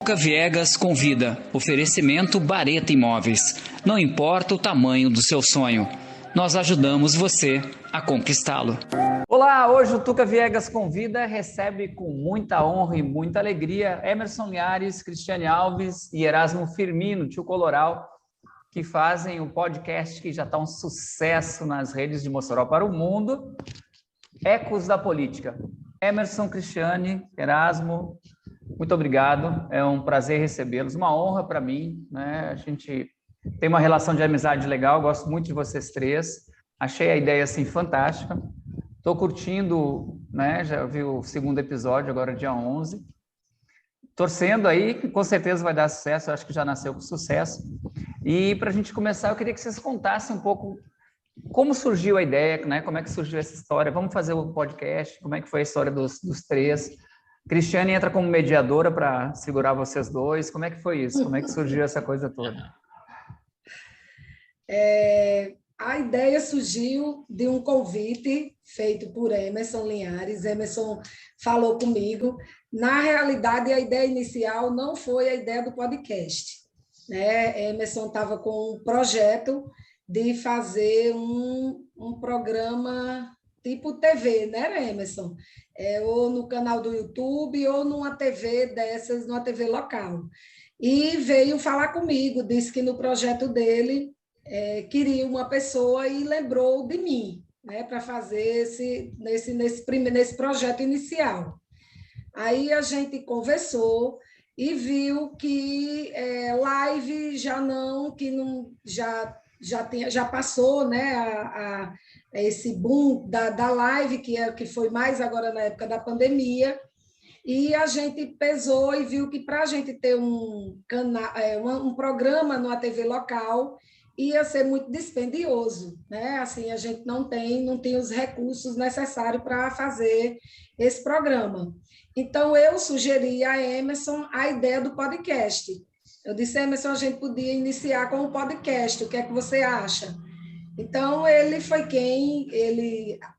Tuca Viegas convida. Oferecimento Bareta Imóveis. Não importa o tamanho do seu sonho, nós ajudamos você a conquistá-lo. Olá, hoje o Tuca Viegas convida, recebe com muita honra e muita alegria Emerson Linhares, Cristiane Alves e Erasmo Firmino, tio Coloral, que fazem um podcast que já está um sucesso nas redes de Mossoró para o mundo, Ecos da Política. Emerson, Cristiane, Erasmo, muito obrigado, é um prazer recebê-los, uma honra para mim, né? A gente tem uma relação de amizade legal, gosto muito de vocês três, achei a ideia assim fantástica, estou curtindo, né? Já vi o segundo episódio, agora dia 11, torcendo aí, que com certeza vai dar sucesso, eu acho que já nasceu com sucesso. E para a gente começar, eu queria que vocês contassem um pouco como surgiu a ideia, né? Como é que surgiu essa história, vamos fazer o podcast, como é que foi a história dos três. Cristiane entra como mediadora para segurar vocês dois. Como é que foi isso? Como é que surgiu essa coisa toda? A ideia surgiu de um convite feito por Emerson Linhares. Emerson falou comigo. Na realidade, a ideia inicial não foi a ideia do podcast, né? Emerson estava com um projeto de fazer um programa tipo TV, né, Emerson? Ou no canal do YouTube, ou numa TV dessas, numa TV local. E veio falar comigo, disse que no projeto dele queria uma pessoa e lembrou de mim, né, para fazer nesse projeto inicial. Aí a gente conversou e viu que live já passou, né, esse boom da live, que foi mais agora na época da pandemia, e a gente pesou e viu que para a gente ter um programa numa TV local ia ser muito dispendioso, né? Assim, a gente não tem os recursos necessários para fazer esse programa. Então, eu sugeri a Emerson a ideia do podcast. Eu disse, Emerson, a gente podia iniciar com o podcast, o que é que você acha? Então, ele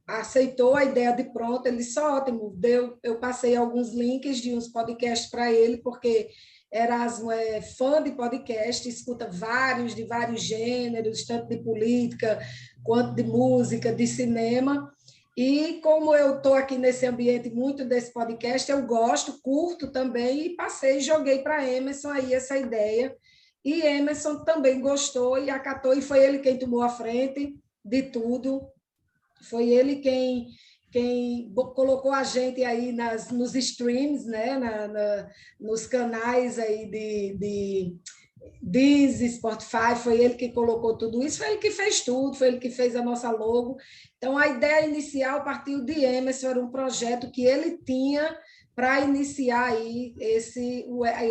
aceitou a ideia de pronto, ele disse, ótimo, eu passei alguns links de uns podcasts para ele, porque Erasmo é fã de podcast, escuta de vários gêneros, tanto de política, quanto de música, de cinema, e como eu estou aqui nesse ambiente muito desse podcast, eu gosto, curto também, e joguei para Emerson aí essa ideia, e Emerson também gostou e acatou, e foi ele quem tomou a frente de tudo. Foi ele quem colocou a gente aí nos streams, né? Nos canais aí de Deezer, Spotify, foi ele que colocou tudo isso, foi ele que fez tudo, foi ele que fez a nossa logo. Então, a ideia inicial partiu de Emerson, era um projeto que ele tinha para iniciar aí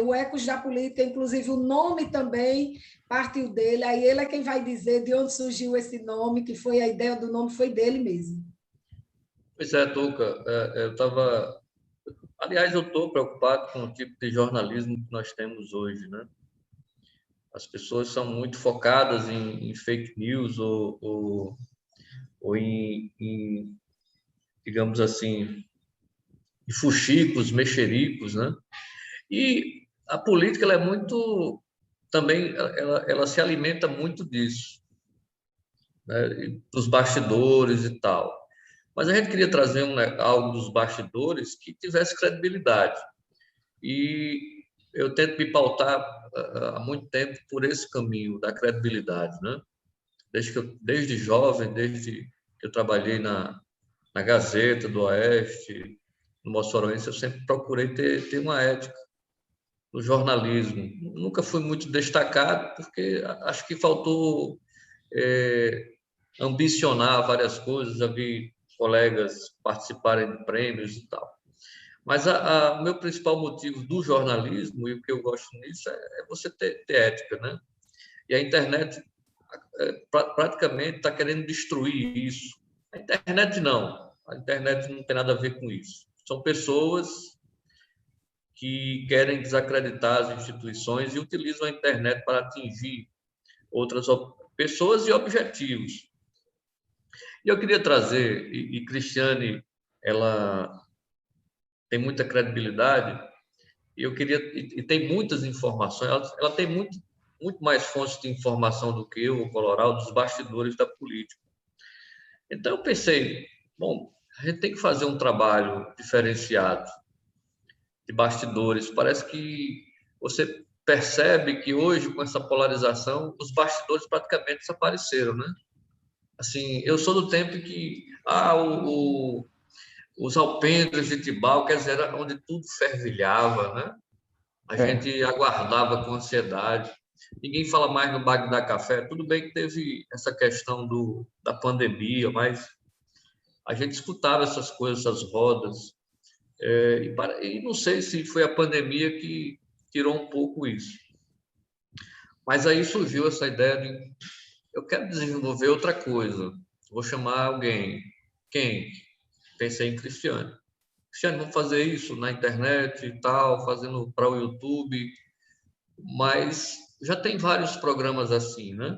o Ecos da Política, inclusive o nome também partiu dele, aí ele é quem vai dizer de onde surgiu esse nome, que foi a ideia do nome foi dele mesmo. Pois é, Tuca, eu estava... Aliás, eu estou preocupado com o tipo de jornalismo que nós temos hoje, né? As pessoas são muito focadas em fake news ou em, digamos assim, em fuxicos, mexericos, né? E a política, ela é muito... Também, ela se alimenta muito disso, né? Dos bastidores e tal. Mas a gente queria trazer algo dos bastidores que tivesse credibilidade. E eu tento me pautar há muito tempo por esse caminho da credibilidade, né? Desde jovem, desde que eu trabalhei na Gazeta do Oeste, no Mossoroense, eu sempre procurei ter uma ética no jornalismo. Nunca fui muito destacado, porque acho que faltou ambicionar várias coisas. Já vi colegas participarem de prêmios e tal. Mas o meu principal motivo do jornalismo, e o que eu gosto nisso, é você ter ética, né? E a internet praticamente está querendo destruir isso. A internet não tem nada a ver com isso. São pessoas que querem desacreditar as instituições e utilizam a internet para atingir outras pessoas e objetivos. E eu queria trazer, e Cristiane, ela tem muita credibilidade, E eu queria, e tem muitas informações, ela tem muito mais fontes de informação do que eu, o Coloral, dos bastidores da política. Então eu pensei, bom, a gente tem que fazer um trabalho diferenciado de bastidores. Parece que você percebe que hoje, com essa polarização, os bastidores praticamente desapareceram, né? Assim, eu sou do tempo que os alpendres de Tibau, quer dizer, era onde tudo fervilhava, né? A gente aguardava com ansiedade. Ninguém fala mais no Bagdá Café. Tudo bem que teve essa questão da pandemia, mas a gente escutava essas coisas, essas rodas. E não sei se foi a pandemia que tirou um pouco isso. Mas aí surgiu essa ideia de eu quero desenvolver outra coisa. Vou chamar alguém. Quem? Pensei em Cristiane. Cristiane, vamos fazer isso na internet e tal, fazendo para o YouTube. Mas já tem vários programas assim, né?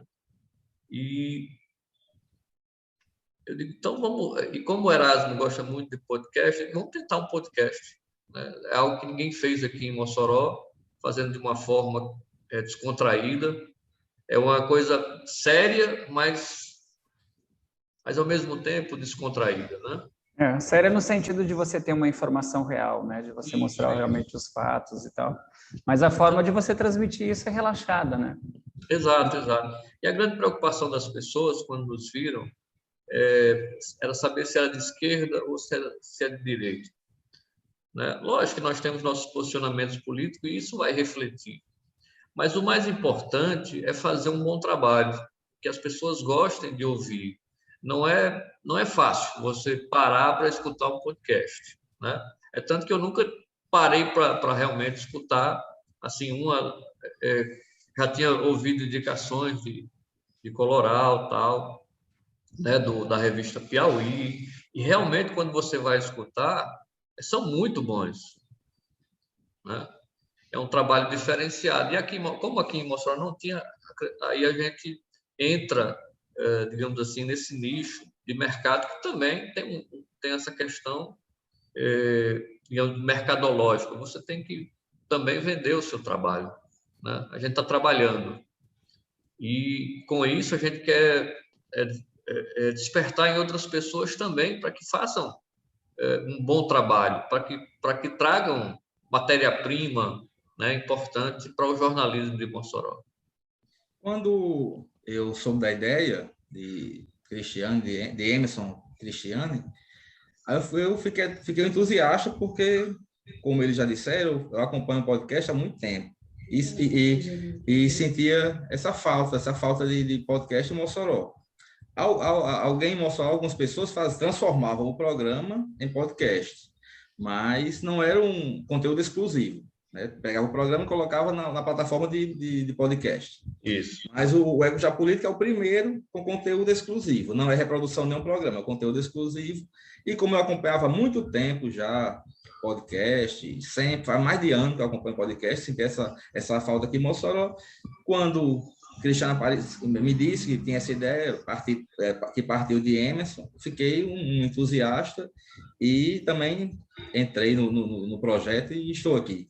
E eu digo, então vamos. E como o Erasmo gosta muito de podcast, vamos tentar um podcast. Né? É algo que ninguém fez aqui em Mossoró, fazendo de uma forma descontraída. É uma coisa séria, mas ao mesmo tempo descontraída, né? Séria no sentido de você ter uma informação real, né? De você mostrar Isso. realmente os fatos e tal. Mas a forma de você transmitir isso é relaxada, né? Exato, exato. E a grande preocupação das pessoas, quando nos viram, era saber se era de esquerda ou se era de direita. Né? Lógico que nós temos nossos posicionamentos políticos e isso vai refletir. Mas o mais importante é fazer um bom trabalho, que as pessoas gostem de ouvir. Não é fácil você parar para escutar um podcast, né? É tanto que eu nunca parei para realmente escutar assim já tinha ouvido indicações de Coloral, tal, né, da revista Piauí, e realmente quando você vai escutar, são muito bons, né? É um trabalho diferenciado. E aqui, como aqui em Mossoró não tinha, aí a gente entra, digamos assim, nesse nicho de mercado que também tem essa questão, digamos, mercadológica. Você tem que também vender o seu trabalho, né? A gente está trabalhando. E com isso a gente quer despertar em outras pessoas também para que façam um bom trabalho, para que tragam matéria-prima, né, importante para o jornalismo de Mossoró. Quando eu soube da ideia de Cristiane, de Emerson Cristiane, aí eu fiquei entusiasta porque, como eles já disseram, eu acompanho o podcast há muito tempo e sentia essa falta de podcast em Mossoró. Alguém em Mossoró, algumas pessoas transformavam o programa em podcast, mas não era um conteúdo exclusivo. Né? Pegava o programa e colocava na plataforma de podcast. Isso. Mas o Ego Já Política é o primeiro com conteúdo exclusivo. Não é reprodução de nenhum programa, é conteúdo exclusivo. E como eu acompanhava há muito tempo já podcast, sempre, faz mais de ano que eu acompanho podcast, senti essa falta aqui em Mossoró. Quando Cristiana me disse que tinha essa ideia, que partiu de Emerson, fiquei um entusiasta e também entrei no projeto e estou aqui.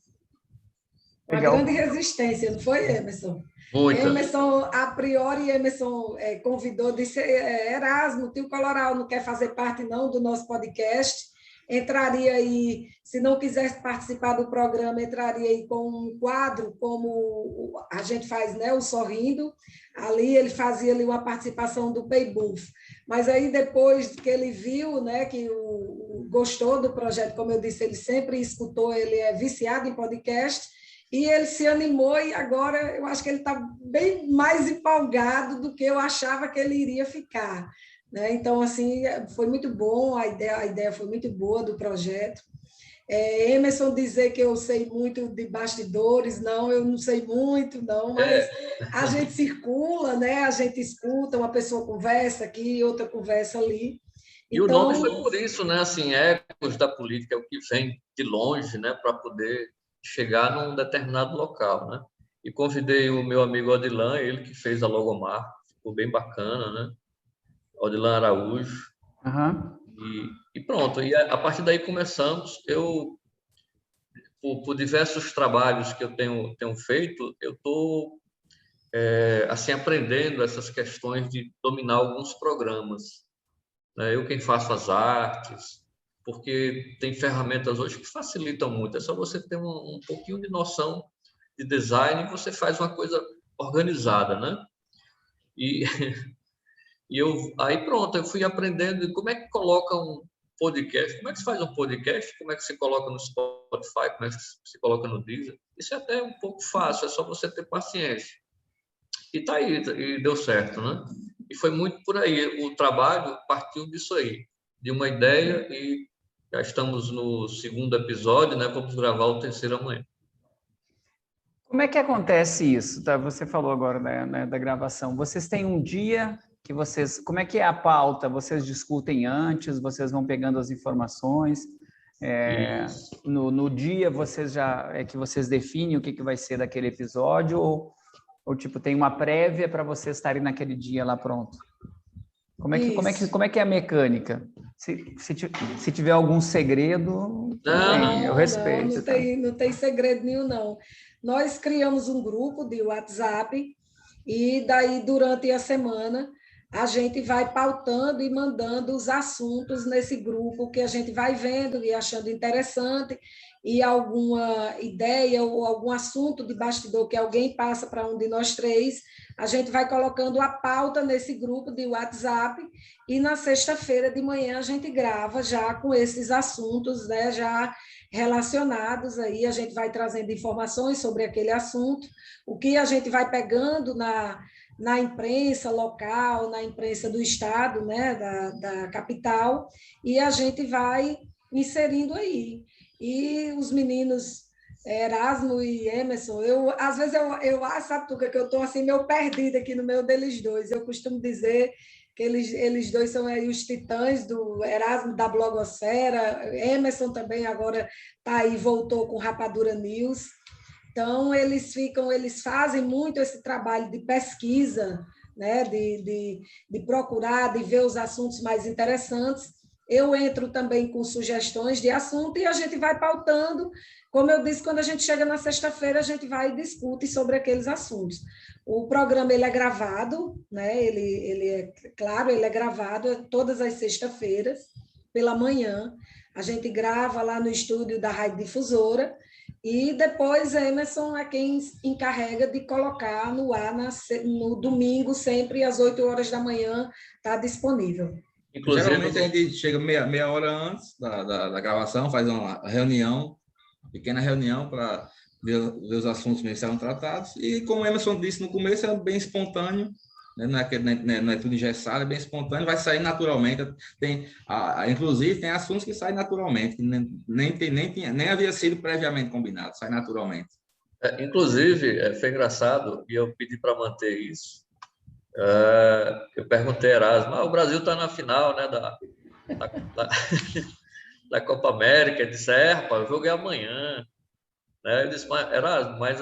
Uma grande resistência, não foi, Emerson? Muita. Emerson, a priori, Emerson convidou, disse, Erasmo, tio Coloral não quer fazer parte não do nosso podcast, entraria aí, se não quisesse participar do programa, entraria aí com um quadro, como a gente faz, né, o Sorrindo, ali ele fazia ali uma participação do Paybuff, mas aí depois que ele viu, né, que gostou do projeto, como eu disse, ele sempre escutou, ele é viciado em podcast, e ele se animou e agora eu acho que ele está bem mais empolgado do que eu achava que ele iria ficar. Né? Então, assim, foi muito bom, a ideia foi muito boa do projeto. Emerson dizer que eu sei muito de bastidores, não, eu não sei muito, não, mas a gente circula, né? A gente escuta, uma pessoa conversa aqui, outra conversa ali. E então, o nome foi por isso, né? Assim, Ecos da Política é o que vem de longe, né? Para poder chegar num determinado local, né? E convidei o meu amigo Odilan, ele que fez a logomarca, ficou bem bacana, né? Odilan Araújo. Uhum. E pronto, e a partir daí começamos. por diversos trabalhos que eu tenho feito, eu estou assim, aprendendo essas questões de dominar alguns programas, né? Eu quem faço as artes, porque tem ferramentas hoje que facilitam muito. É só você ter um pouquinho de noção de design e você faz uma coisa organizada, né? E, aí pronto, eu fui aprendendo como é que coloca um podcast, como é que se faz um podcast, como é que se coloca no Spotify, como é que se coloca no Deezer. Isso é até um pouco fácil, é só você ter paciência. E tá aí, e deu certo, né? E foi muito por aí. O trabalho partiu disso aí, de uma ideia, e já estamos no segundo episódio, né? Vamos gravar o terceiro amanhã. Como é que acontece isso? Tá? Você falou agora, né, da gravação. Vocês têm um dia que vocês... Como é que é a pauta? Vocês discutem antes? Vocês vão pegando as informações? No dia vocês já... É que vocês definem o que vai ser daquele episódio? Ou tipo, tem uma prévia para vocês estarem naquele dia lá pronto? Como é que é a mecânica? Se tiver algum segredo, eu respeito. Não tem segredo nenhum, não. Nós criamos um grupo de WhatsApp e daí, durante a semana, a gente vai pautando e mandando os assuntos nesse grupo que a gente vai vendo e achando interessante, e alguma ideia ou algum assunto de bastidor que alguém passa para um de nós três, a gente vai colocando a pauta nesse grupo de WhatsApp, e na sexta-feira de manhã a gente grava já com esses assuntos, né, já relacionados aí, a gente vai trazendo informações sobre aquele assunto, o que a gente vai pegando na imprensa local, na imprensa do estado, né, da capital, e a gente vai inserindo aí. E os meninos Erasmo e Emerson, às vezes eu acho, sabe, Tuca, que eu estou assim meio perdida aqui no meio deles dois. Eu costumo dizer que eles dois são aí os titãs do Erasmo da blogosfera, Emerson também agora está aí, voltou com Rapadura News. Então, eles fazem muito esse trabalho de pesquisa, né, de procurar, de ver os assuntos mais interessantes. Eu entro também com sugestões de assunto e a gente vai pautando. Como eu disse, quando a gente chega na sexta-feira, a gente vai e discute sobre aqueles assuntos. O programa ele é gravado, né? Ele é gravado todas as sextas-feiras, pela manhã. A gente grava lá no estúdio da Rádio Difusora, e depois a Emerson é quem encarrega de colocar no ar no domingo, sempre às 8 horas da manhã, está disponível. Inclusive, geralmente a gente chega meia hora antes da gravação, faz uma reunião, pequena reunião para ver os assuntos que serão tratados, e como o Emerson disse no começo, é bem espontâneo, né? Não é tudo engessado, é bem espontâneo, vai sair naturalmente. Inclusive, tem assuntos que saem naturalmente, que nem havia sido previamente combinado, sai naturalmente. Inclusive, foi engraçado, e eu pedi para manter isso. Eu perguntei a Erasmo, o Brasil está na final, né, da Copa América. Ele disse, rapaz, o jogo é amanhã. Né? Eu disse, Erasmo, mas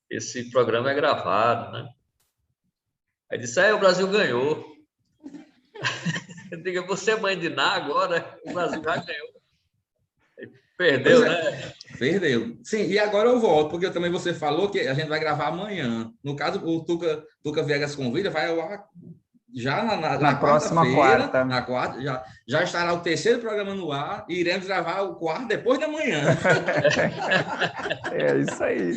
esse programa é gravado, né? Aí disse, o Brasil ganhou. Eu digo, você é mãe de Ná agora, o Brasil já ganhou. Perdeu, né? Perdeu. Sim, e agora eu volto, porque também você falou que a gente vai gravar amanhã. No caso, o Tuca Viegas Convida vai ao ar já na próxima quarta. Na quarta, já estará o terceiro programa no ar e iremos gravar o quarto depois da manhã. É isso aí.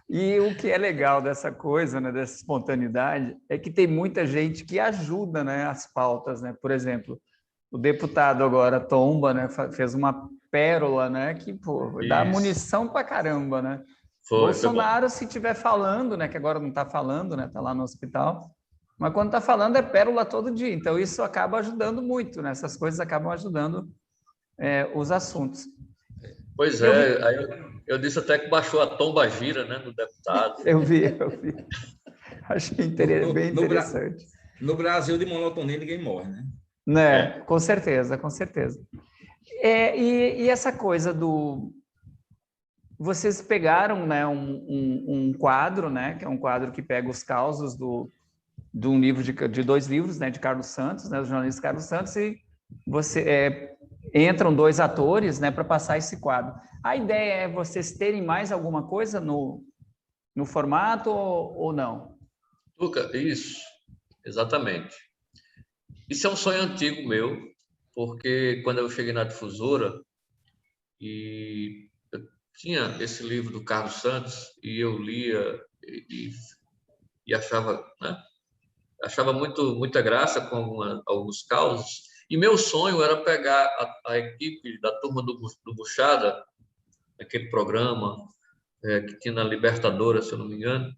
E o que é legal dessa coisa, né, dessa espontaneidade, é que tem muita gente que ajuda, né, as pautas, né? Por exemplo, o deputado agora, Tomba, né, fez uma pérola, né, que dá munição pra caramba, né? Bolsonaro, se estiver falando, né, que agora não está falando, né, está lá no hospital, mas quando está falando é pérola todo dia. Então isso acaba ajudando muito, né? Essas coisas acabam ajudando os assuntos. Pois é, aí eu disse até que baixou a tomba gira, né, do deputado. Eu vi. Achei bem interessante. No Brasil, de monotonia, ninguém morre, né? Né? Com certeza, com certeza. E essa coisa do... Vocês pegaram, né, um quadro, né, que é um quadro que pega os causos de um livro de 2 livros, né, de Carlos Santos, né, do jornalista Carlos Santos, e entram 2 atores, né, para passar esse quadro. A ideia é vocês terem mais alguma coisa no formato ou não? Tuca, isso, exatamente. Isso é um sonho antigo meu, porque quando eu cheguei na difusora e eu tinha esse livro do Carlos Santos e eu lia e achava, né, achava muita graça com alguns causos. E meu sonho era pegar a equipe da turma do Buchada, aquele programa que tinha na Libertadores, se eu não me engano,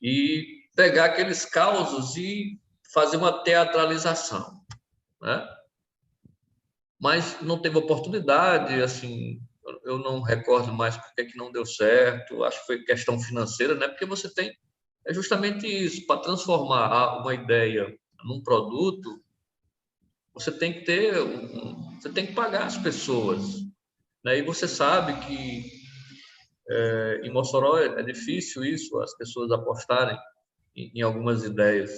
e pegar aqueles causos e fazer uma teatralização, né? Mas não teve oportunidade, assim, eu não recordo mais porque que não deu certo, acho que foi questão financeira, né? Porque você tem, é justamente isso, para transformar uma ideia num produto, você tem que ter, você tem que pagar as pessoas, né? E você sabe que em Mossoró é difícil isso, as pessoas apostarem em algumas ideias.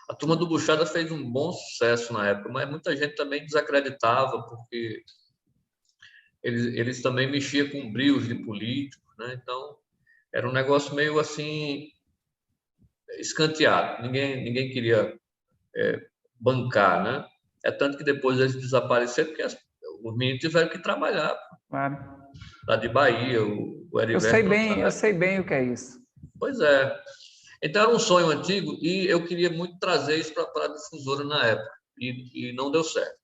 A turma do Buchada fez um bom sucesso na época, mas muita gente também desacreditava, porque eles também mexiam com brios de políticos, né? Então, era um negócio meio assim, escanteado. Ninguém queria bancar, né? É tanto que depois eles desapareceram, porque os meninos tiveram que trabalhar. Claro. Lá de Bahia, o Heriberto. Eu sei bem o que é isso. Pois é. Então, era um sonho antigo e eu queria muito trazer isso para a difusora na época, e não deu certo.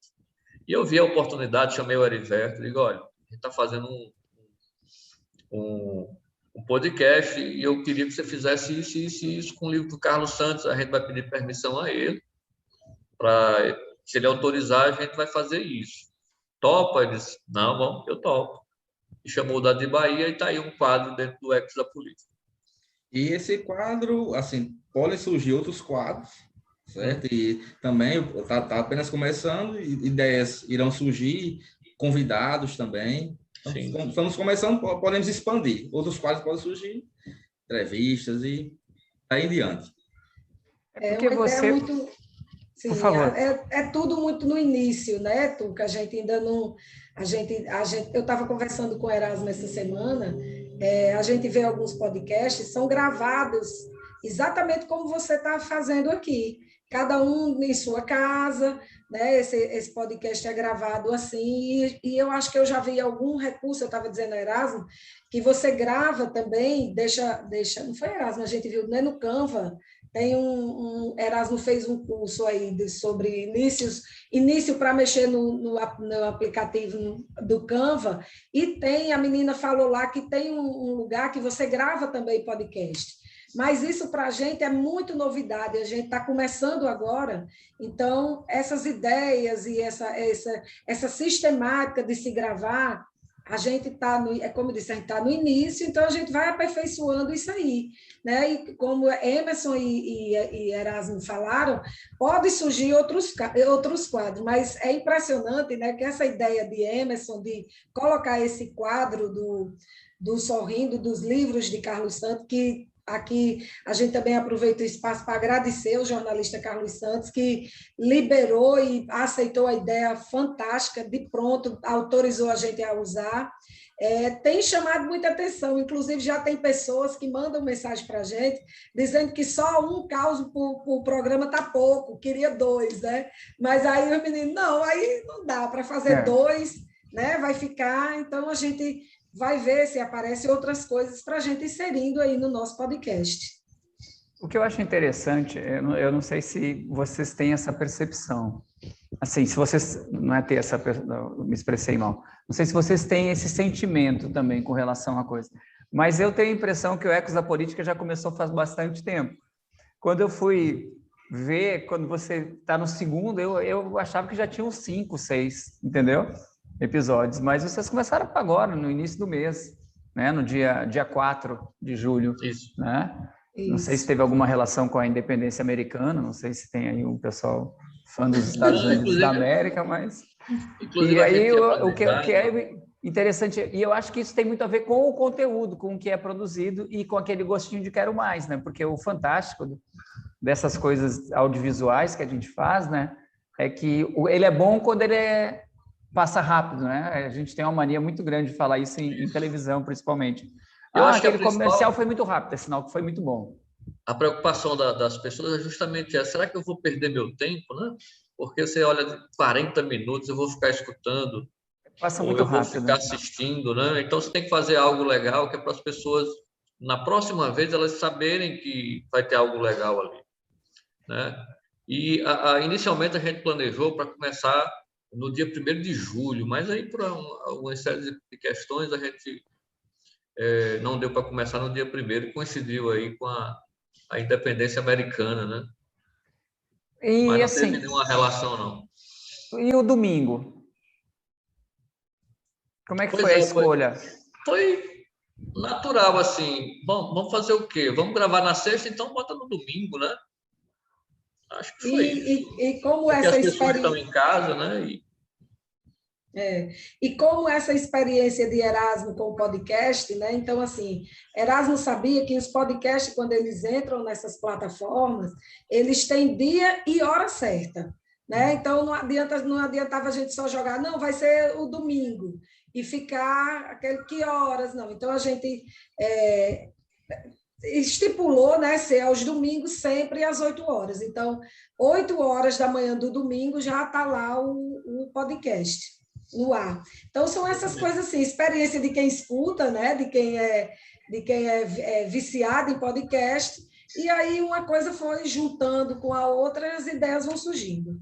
E eu vi a oportunidade, chamei o Heriberto e digo, olha, a gente está fazendo um podcast e eu queria que você fizesse isso com o livro do Carlos Santos. A gente vai pedir permissão a ele, se ele autorizar, a gente vai fazer isso. Topa? Ele disse, não, bom, eu topo. E chamou o Dado de Bahia e está aí um quadro dentro do Ecos da Política. E esse quadro, assim, podem surgir outros quadros, certo? E também está apenas começando, ideias irão surgir, convidados também. Então, estamos começando, podemos expandir. Outros quadros podem surgir, entrevistas e aí em diante. É porque você... muito... Sim, por favor. É tudo muito no início, né, Tuca? A gente ainda não... eu estava conversando com o Erasmo essa semana, a gente vê alguns podcasts, são gravados exatamente como você está fazendo aqui, cada um em sua casa, né? Esse podcast é gravado assim, e eu acho que eu já vi algum recurso, eu estava dizendo a Erasmo, que você grava também, deixa, não foi Erasmo, a gente viu, né, no Canva, tem Erasmo fez um curso aí sobre início para mexer no aplicativo do Canva, e a menina falou lá que tem um lugar que você grava também podcast. Mas isso para a gente é muito novidade, a gente está começando agora, então essas ideias e essa sistemática de se gravar, a gente está, como eu disse, a gente está no início, então a gente vai aperfeiçoando isso aí, né? E como Emerson e Erasmo falaram, pode surgir outros quadros, mas é impressionante, né, que essa ideia de Emerson de colocar esse quadro do Sorrindo, dos livros de Carlos Santos, que aqui a gente também aproveita o espaço para agradecer ao jornalista Carlos Santos, que liberou e aceitou a ideia fantástica, de pronto, autorizou a gente a usar. Tem chamado muita atenção, inclusive já tem pessoas que mandam mensagem para a gente, dizendo que só um caso por programa está pouco, queria 2, né? Mas aí o menino, não, aí não dá para fazer 2, né? Vai ficar, então a gente vai ver se aparecem outras coisas para a gente inserindo aí no nosso podcast. O que eu acho interessante, eu não sei se vocês têm essa percepção, assim, se vocês, não é ter essa, me expressei mal, não sei se vocês têm esse sentimento também com relação à coisa, mas eu tenho a impressão que o Ecos da Política já começou faz bastante tempo. Quando eu fui ver, quando você está no segundo, eu achava que já tinha uns 5, 6, entendeu? Episódios, mas vocês começaram agora, no início do mês, né? No dia 4 de julho. Isso. Né? Isso. Não sei se teve alguma relação com a independência americana, não sei se tem aí um pessoal fã dos Estados Unidos da América, mas... Inclusive, e aí o que é interessante, e eu acho que isso tem muito a ver com o conteúdo, com o que é produzido e com aquele gostinho de quero mais, né? Porque o fantástico dessas coisas audiovisuais que a gente faz, né? É que ele é bom quando ele é passa rápido, né? A gente tem uma mania muito grande de falar isso em televisão, principalmente. Eu acho que aquele comercial foi muito rápido, é sinal que foi muito bom. a preocupação das pessoas é justamente essa. Será que eu vou perder meu tempo, né? Porque você olha 40 minutos, eu vou ficar escutando, Passa ou muito eu vou rápido. ficar assistindo, né? Então, você tem que fazer algo legal, que é para as pessoas, na próxima vez, elas saberem que vai ter algo legal ali, né? E inicialmente a gente planejou para começar no dia 1º de julho, mas aí por uma série de questões a gente não deu para começar no dia 1º, coincidiu aí com a independência americana, né? Mas E não teve assim, nenhuma relação, não. e o domingo? Como é que Pois foi a é, escolha? foi natural, assim. Bom, vamos fazer o quê? Vamos gravar na sexta, então bota no domingo, né? Acho que foi isso. E como Porque as essa pessoas estão experiência em casa, né? e como essa experiência de Erasmo com o podcast, né? Então, assim, Erasmo sabia que os podcasts, quando eles entram nessas plataformas, eles têm dia e hora certa, né? Então, não adiantava a gente só jogar, não, vai ser o domingo, e ficar aquele que horas, não. Então, a gente estipulou, né, ser aos domingos sempre às 8 horas. Então, 8 horas da manhã do domingo já está lá o podcast no ar. Então, são essas coisas assim, experiência de quem escuta, né? De quem é viciado em podcast, e aí uma coisa foi juntando com a outra e as ideias vão surgindo.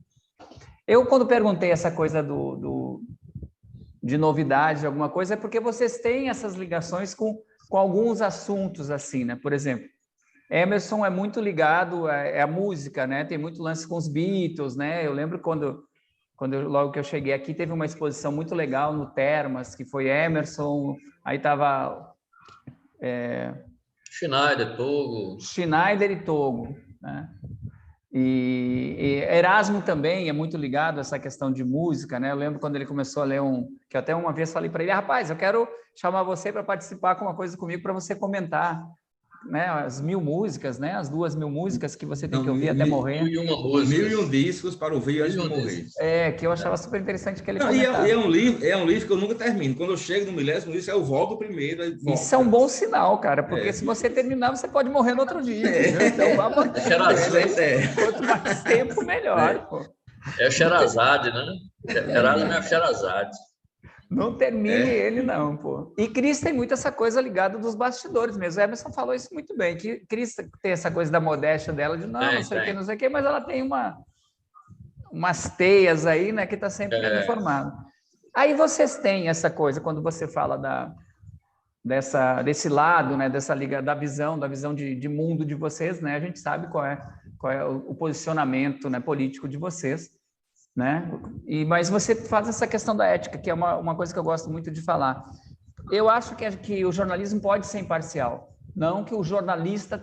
Eu, quando perguntei essa coisa de novidade, alguma coisa, é porque vocês têm essas ligações com alguns assuntos, assim, né? Por exemplo, Emerson é muito ligado à música, né? Tem muito lance com os Beatles, né? Eu lembro logo que eu cheguei aqui, teve uma exposição muito legal no Termas, que foi Emerson, aí estava Schneider, Togo. Schneider e Togo, né? E Erasmo também é muito ligado a essa questão de música, né? Eu lembro quando ele começou a ler que eu até uma vez falei para ele, rapaz, eu quero chamar você para participar com uma coisa comigo para você comentar, né? As 1000 músicas, né? As 2000 músicas que você tem que ouvir até morrer. 1001 músicas. 1001 discos para ouvir antes de morrer. Que eu achava super interessante que ele Não, comentava. e é um livro que eu nunca termino. Quando eu chego no 1000º disco, eu volto primeiro. Isso é um bom sinal, cara, porque se você terminar, você pode morrer no outro dia. Então, vá quanto mais tempo, melhor. Pô. É o Sherazade, né? Erasmo é o Sherazade. Não termine ele, não, pô. E Cris tem muito essa coisa ligada dos bastidores mesmo. O Emerson falou isso muito bem, que Cris tem essa coisa da modéstia dela, de não sei o que, mas ela tem umas teias aí, né, que está sempre bem informada. Aí vocês têm essa coisa, quando você fala desse lado, né, dessa liga, da visão de mundo de vocês, né, a gente sabe qual é o posicionamento, né, político de vocês, né? Mas você faz essa questão da ética, que é uma coisa que eu gosto muito de falar. Eu acho que o jornalismo pode ser imparcial, não que o jornalista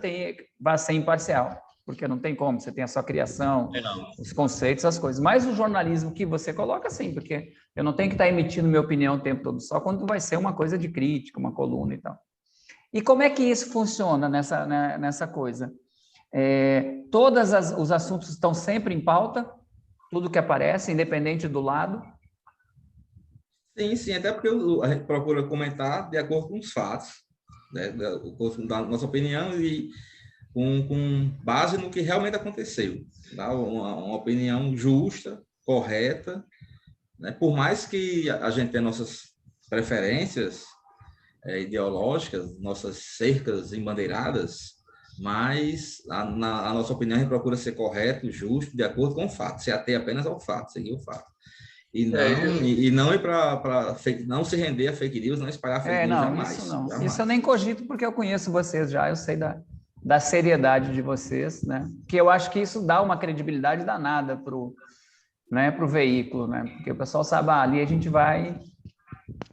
vá ser imparcial, porque não tem como, você tem a sua criação, os conceitos, as coisas. Mas o jornalismo que você coloca, sim, porque eu não tenho que estar emitindo minha opinião o tempo todo, só quando vai ser uma coisa de crítica, uma coluna e tal. E como é que isso funciona nessa coisa? Todos os assuntos estão sempre em pauta, tudo que aparece, independente do lado? Sim, até porque a gente procura comentar de acordo com os fatos, né, da nossa opinião e com base no que realmente aconteceu. Tá? Uma opinião justa, correta, né? Por mais que a gente tenha nossas preferências ideológicas, nossas cercas embandeiradas, mas na nossa opinião a gente procura ser correto, justo, de acordo com o fato, se ater apenas ao fato, seguir o fato. E não ir para não se render a fake news, não espalhar fake news jamais. Isso não. Jamais. Isso eu nem cogito porque eu conheço vocês já, eu sei da seriedade de vocês, né? Que eu acho que isso dá uma credibilidade danada pro veículo, né? Porque o pessoal sabe, ali a gente vai,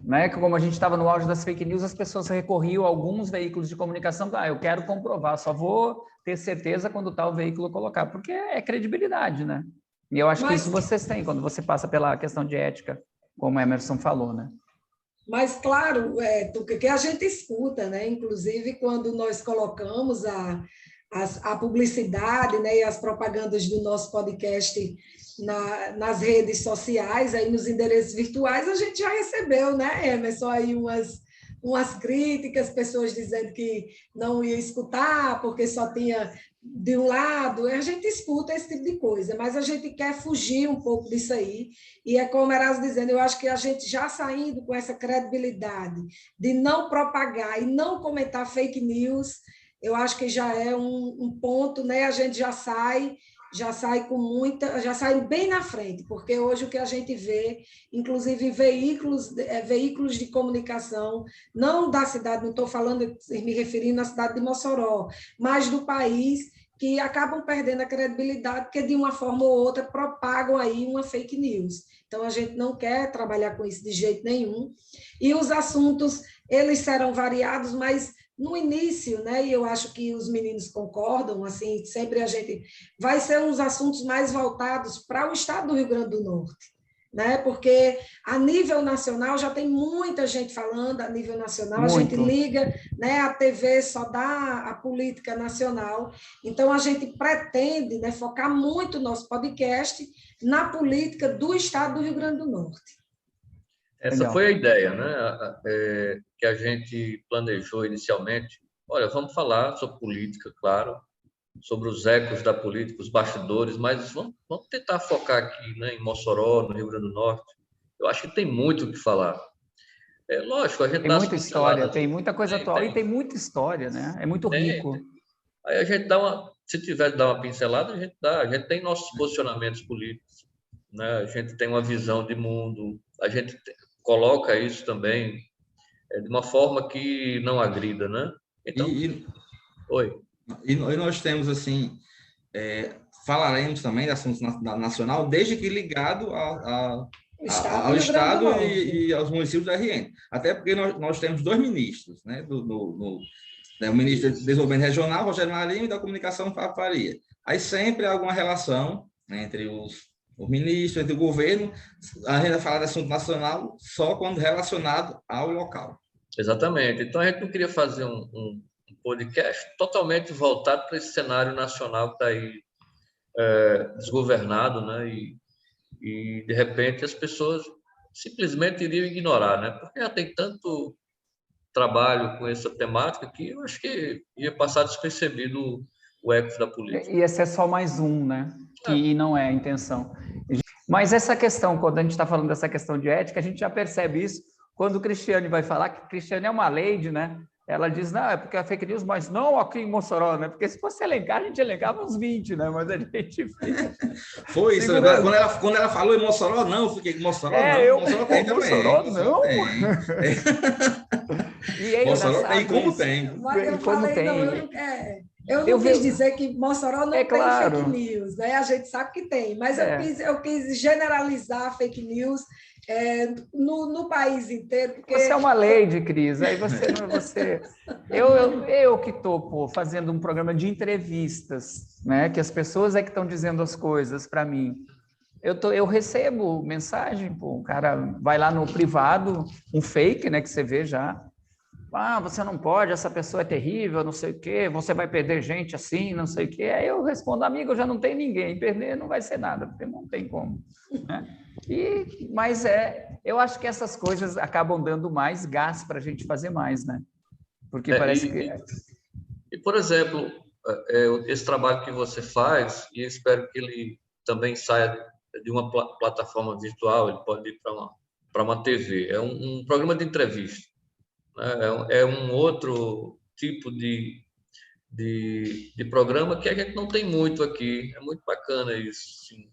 né? Que como a gente estava no auge das fake news, as pessoas recorriam a alguns veículos de comunicação, eu quero comprovar, só vou ter certeza quando tal veículo colocar, porque é credibilidade, né? E eu acho que isso vocês têm, quando você passa pela questão de ética, como o Emerson falou, né? Mas, claro, que a gente escuta, né? Inclusive, quando nós colocamos a publicidade, né, e as propagandas do nosso podcast nas redes sociais, aí nos endereços virtuais, a gente já recebeu, né, Emerson, aí umas críticas, pessoas dizendo que não ia escutar porque só tinha de um lado. A gente escuta esse tipo de coisa, mas a gente quer fugir um pouco disso aí, e é como Eraso dizendo, eu acho que a gente já saindo com essa credibilidade de não propagar e não comentar fake news, eu acho que já é um ponto, né? A gente já sai já sai bem na frente, porque hoje o que a gente vê, inclusive veículos de comunicação, não da cidade, não estou falando, me referindo à cidade de Mossoró, mas do país, que acabam perdendo a credibilidade, porque de uma forma ou outra propagam aí uma fake news. Então, a gente não quer trabalhar com isso de jeito nenhum. E os assuntos, eles serão variados, mas no início, né, e eu acho que os meninos concordam, assim, sempre a gente vai ser uns assuntos mais voltados para o estado do Rio Grande do Norte, né, porque a nível nacional já tem muita gente falando, a nível nacional Muito. A gente liga, né, a TV só dá a política nacional, então a gente pretende, né, focar muito o nosso podcast na política do estado do Rio Grande do Norte. Essa Legal. foi a ideia, né? Que a gente planejou inicialmente. Olha, vamos falar sobre política, claro, sobre os ecos da política, os bastidores, mas vamos tentar focar aqui, né, em Mossoró, no Rio Grande do Norte. Eu acho que tem muito o que falar. Lógico, a gente Tem dá muita história, tem muita coisa atual tem, e tem muita história, né? É muito rico. Aí a gente se tiver de dar uma pincelada, a gente dá. A gente tem nossos posicionamentos políticos, né? A gente tem uma visão de mundo, a gente coloca isso também de uma forma que não agrida, né? Então, oi. E nós temos, assim, falaremos também de assuntos nacional, desde que ligado ao Estado e aos municípios da RN. Até porque nós temos 2 ministros, né? O ministro do Desenvolvimento Regional, Rogério Marinho, e da Comunicação, Fábio Faria. Aí sempre há alguma relação, né, entre os ministros, entre o governo. A gente vai falar de assunto nacional só quando relacionado ao local. Exatamente. Então, a gente não queria fazer um podcast totalmente voltado para esse cenário nacional que está aí desgovernado, né? E, de repente, as pessoas simplesmente iriam ignorar, né? Porque já tem tanto trabalho com essa temática que eu acho que ia passar despercebido o eco da política. Ia ser só mais um, né? Que não é a intenção. Mas essa questão, quando a gente está falando dessa questão de ética, a gente já percebe isso quando o Cristiane vai falar, que Cristiane é uma lady, né? Ela diz, não, é porque é fake news, mas não aqui em Mossoró, né? Porque se fosse elencar, a gente elencava uns 20, né? Mas a gente fica... Foi isso, quando ela falou em Mossoró, não, eu fiquei com Mossoró, não. Mossoró tem também. Mossoró, não. E é Mossoró tem como tem. Eu não quis dizer que Mossoró não tem claro. fake news, né? A gente sabe que tem, mas eu quis generalizar a fake news no país inteiro. Porque... Você é uma lady, Cris, aí você... Eu que estou fazendo um programa de entrevistas, né? Que as pessoas que estão dizendo as coisas para mim. Eu recebo mensagem, o cara vai lá no privado, um fake, né? Que você vê já. Você não pode, essa pessoa é terrível, não sei o quê, você vai perder gente assim, não sei o quê. Aí eu respondo, amigo, já não tem ninguém, perder não vai ser nada, porque não tem como. Né? Mas eu acho que essas coisas acabam dando mais gás para a gente fazer mais, né? Porque parece que... E, por exemplo, esse trabalho que você faz, e eu espero que ele também saia de uma plataforma virtual, ele pode ir para uma TV, é um programa de entrevista. É um outro tipo de programa que a gente não tem muito aqui. É muito bacana isso, sim.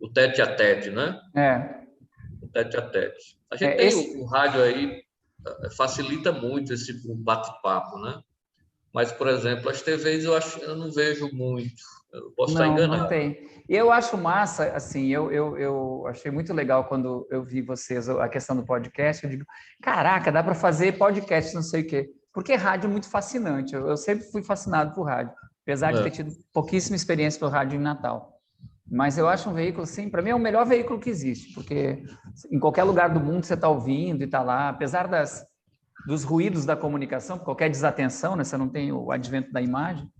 O tete-a-tete, né? O tete-a-tete. A gente tem o rádio aí, facilita muito esse bate-papo, né? Mas, por exemplo, as TVs eu não vejo muito. Eu posso estar enganado. Não tem. E eu acho massa, assim, eu achei muito legal quando eu vi vocês, a questão do podcast, eu digo, caraca, dá para fazer podcast, não sei o quê. Porque rádio é muito fascinante, eu sempre fui fascinado por rádio, apesar de ter tido pouquíssima experiência pelo rádio em Natal. Mas eu acho um veículo, assim, para mim é o melhor veículo que existe, porque em qualquer lugar do mundo você está ouvindo e está lá, apesar dos ruídos da comunicação, qualquer desatenção, né, você não tem o advento da imagem,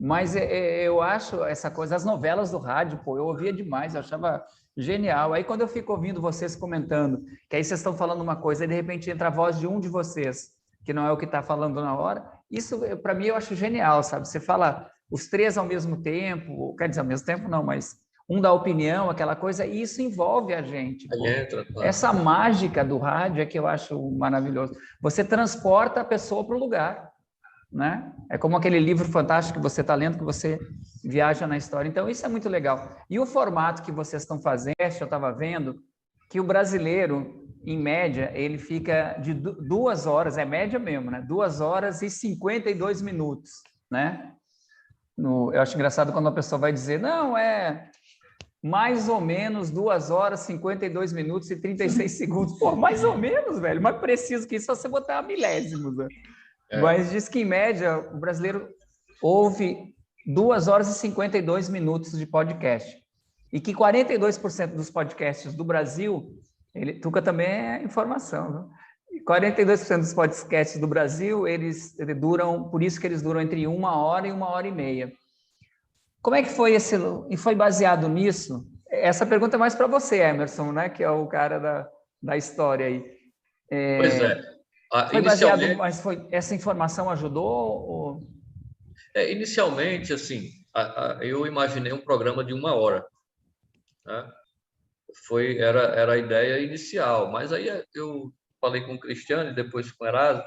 Mas eu acho essa coisa, as novelas do rádio, pô, eu ouvia demais, eu achava genial. Aí quando eu fico ouvindo vocês comentando, que aí vocês estão falando uma coisa e de repente entra a voz de um de vocês, que não é o que está falando na hora, isso para mim eu acho genial, sabe? Você fala os três ao mesmo tempo, quer dizer, ao mesmo tempo não, mas um dá opinião, aquela coisa, e isso envolve a gente. Pô. Entra, claro. Essa mágica do rádio é que eu acho maravilhoso. Você transporta a pessoa para o lugar, né? É como aquele livro fantástico que você está lendo, que você viaja na história. Então, isso é muito legal. E o formato que vocês estão fazendo, eu estava vendo, que o brasileiro, em média, ele fica de 2 horas, é média mesmo, né? 2 horas e 52 minutos, né? Eu acho engraçado quando a pessoa vai dizer, não, é mais ou menos 2 horas, 52 minutos e 36 segundos. Pô, mais ou menos, velho. Mais preciso que isso, é você botar milésimos, né? Mas diz que, em média, o brasileiro ouve 2 horas e 52 minutos de podcast. E que 42% dos podcasts do Brasil, Tuca também é informação, viu? 42% dos podcasts do Brasil, eles duram, por isso que eles duram entre 1 hora e 1h30. Como é que foi e foi baseado nisso? Essa pergunta é mais para você, Emerson, né? Que é o cara da história aí. Pois é. Foi baseado, mas essa informação ajudou? Ou... Inicialmente, assim, eu imaginei um programa de 1 hora, né? Era a ideia inicial, mas aí eu falei com o Cristiano e depois com o Erasmo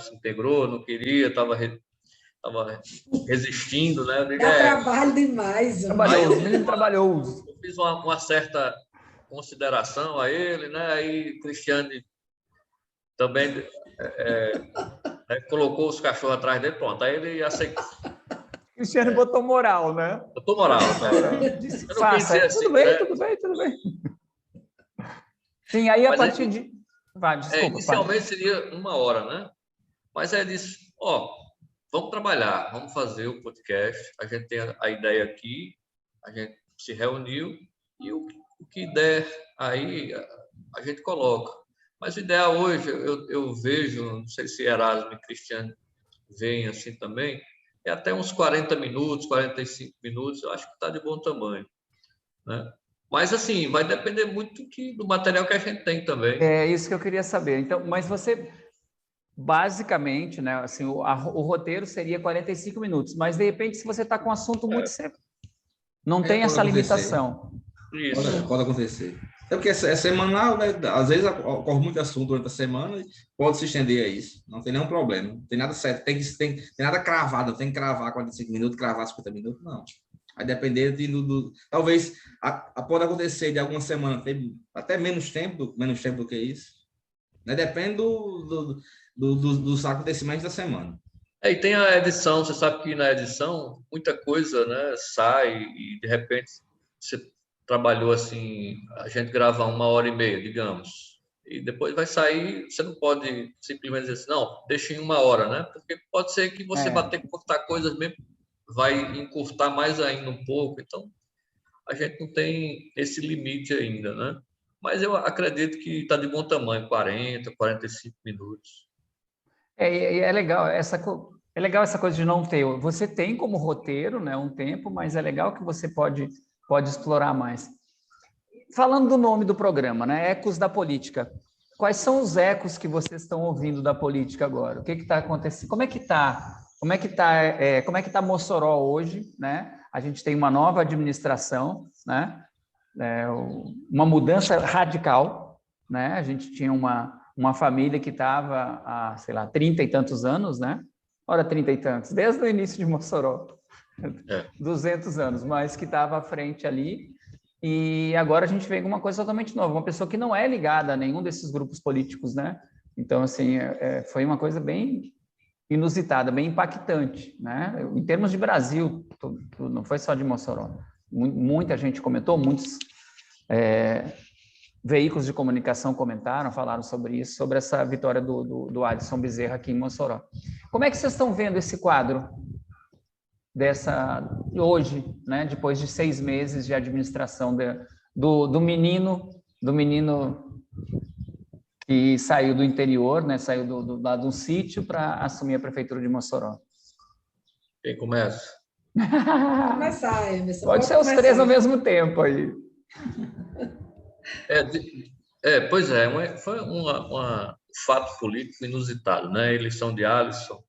se integrou, não queria, estava resistindo, né? Eu digo, Dá trabalho demais. Trabalhoso, menino trabalhoso. Eu fiz uma certa consideração a ele, né? Aí o Cristiano também colocou os cachorros atrás dele, pronto, aí ele aceitou. Cristiano botou moral, né? Botou moral, né? Disse, Eu não quis dizer assim, tudo bem, né? tudo bem. Sim, aí a partir de... Vai, desculpa. Inicialmente seria 1 hora, né? Mas aí ele disse, vamos trabalhar, vamos fazer o podcast, a gente tem a ideia aqui, a gente se reuniu e o que der aí a gente coloca. Mas o ideal hoje, eu vejo, não sei se Erasmo e Cristiano veem assim também, é até uns 40 minutos, 45 minutos, eu acho que está de bom tamanho, né? Mas, assim, vai depender muito do material que a gente tem também. É isso que eu queria saber. Então, mas você, basicamente, né, assim, o roteiro seria 45 minutos, mas, de repente, se você está com um assunto muito... Não tem essa limitação. Isso. Pode acontecer. É porque é semanal, né? Às vezes ocorre muito assunto durante a semana e pode se estender a isso. Não tem nenhum problema. Não tem nada certo. Tem nada cravado. Não tem que cravar 45 minutos, cravar 50 minutos, não. Vai depender talvez pode acontecer de alguma semana ter até menos tempo do que isso. Né? Depende dos acontecimentos da semana. E tem a edição. Você sabe que na edição muita coisa, né, sai e de repente você trabalhou assim, a gente grava 1h30, digamos, e depois vai sair, você não pode simplesmente dizer assim, não, deixa em 1 hora, né? Porque pode ser que você vai ter que cortar coisas mesmo, vai encurtar mais ainda um pouco, então a gente não tem esse limite ainda, né? Mas eu acredito que está de bom tamanho, 40, 45 minutos. É legal essa coisa de não ter. Você tem como roteiro, né, um tempo, mas é legal que você pode explorar mais. Falando do nome do programa, né, Ecos da Política. Quais são os ecos que vocês estão ouvindo da política agora? O que está acontecendo? Como é que está Mossoró hoje, né? A gente tem uma nova administração, né? Uma mudança radical, né? A gente tinha uma família que estava há, sei lá, 30 e tantos anos, né? Ora, 30 e tantos, desde o início de Mossoró. 200 anos, mas que estava à frente ali, e agora a gente vê uma coisa totalmente nova, uma pessoa que não é ligada a nenhum desses grupos políticos, né? Então, assim, foi uma coisa bem inusitada, bem impactante, né? Em termos de Brasil, não foi só de Mossoró. Muita gente comentou, muitos veículos de comunicação comentaram, falaram sobre isso, sobre essa vitória do Adson Bezerra aqui em Mossoró. Como é que vocês estão vendo esse quadro hoje, né, depois de 6 meses de administração do menino que saiu do interior, né, saiu lá de um sítio para assumir a prefeitura de Mossoró? Quem começa? Pode começar, Emerson. Pode ser os começar. três ao mesmo tempo aí. Pois é, foi um fato político inusitado, né? A eleição de Alisson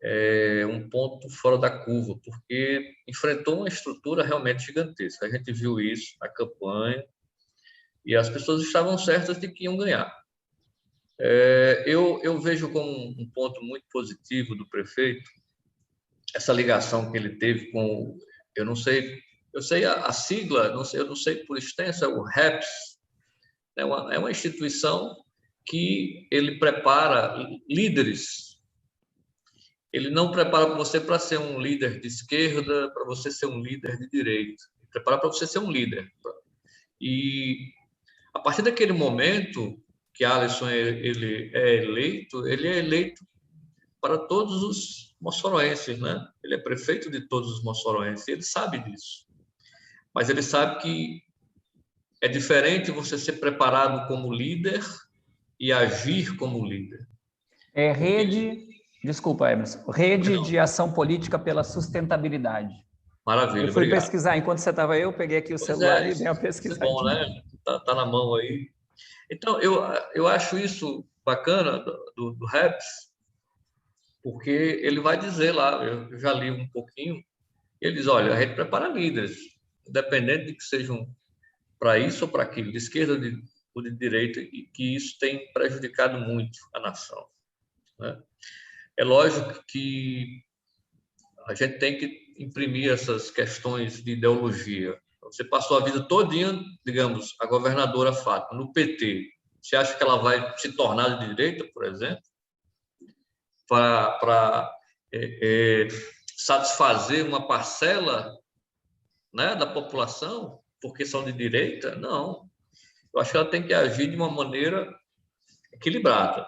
é um ponto fora da curva, porque enfrentou uma estrutura realmente gigantesca. A gente viu isso na campanha e as pessoas estavam certas de que iam ganhar. Eu vejo como um ponto muito positivo do prefeito essa ligação que ele teve com, eu não sei, eu sei a sigla, eu não sei por extenso, é o REPS, é uma instituição que ele prepara líderes. Ele não prepara você para ser um líder de esquerda, para você ser um líder de direita. Ele prepara para você ser um líder. E a partir daquele momento que Alisson ele é eleito para todos os moçoroenses, né? Ele é prefeito de todos os moçoroenses, ele sabe disso. Mas ele sabe que é diferente você ser preparado como líder e agir como líder. É desculpa, Emerson, Rede de Ação Política pela Sustentabilidade. Maravilha, eu fui obrigado. pesquisar, enquanto você estava aí, eu peguei aqui o celular e dei uma pesquisada. É bom, né? Tá na mão aí. Então, eu acho isso bacana do REPS, porque ele vai dizer lá, eu já li um pouquinho, ele diz, olha, a gente prepara líderes, independente de que sejam para isso ou para aquilo, de esquerda ou de direita, e que isso tem prejudicado muito a nação, né? É lógico que a gente tem que imprimir essas questões de ideologia. Você passou a vida todinha, digamos, a governadora Fátima, no PT. Você acha que ela vai se tornar de direita, por exemplo, para satisfazer uma parcela, né, da população, porque são de direita? Não. Eu acho que ela tem que agir de uma maneira equilibrada,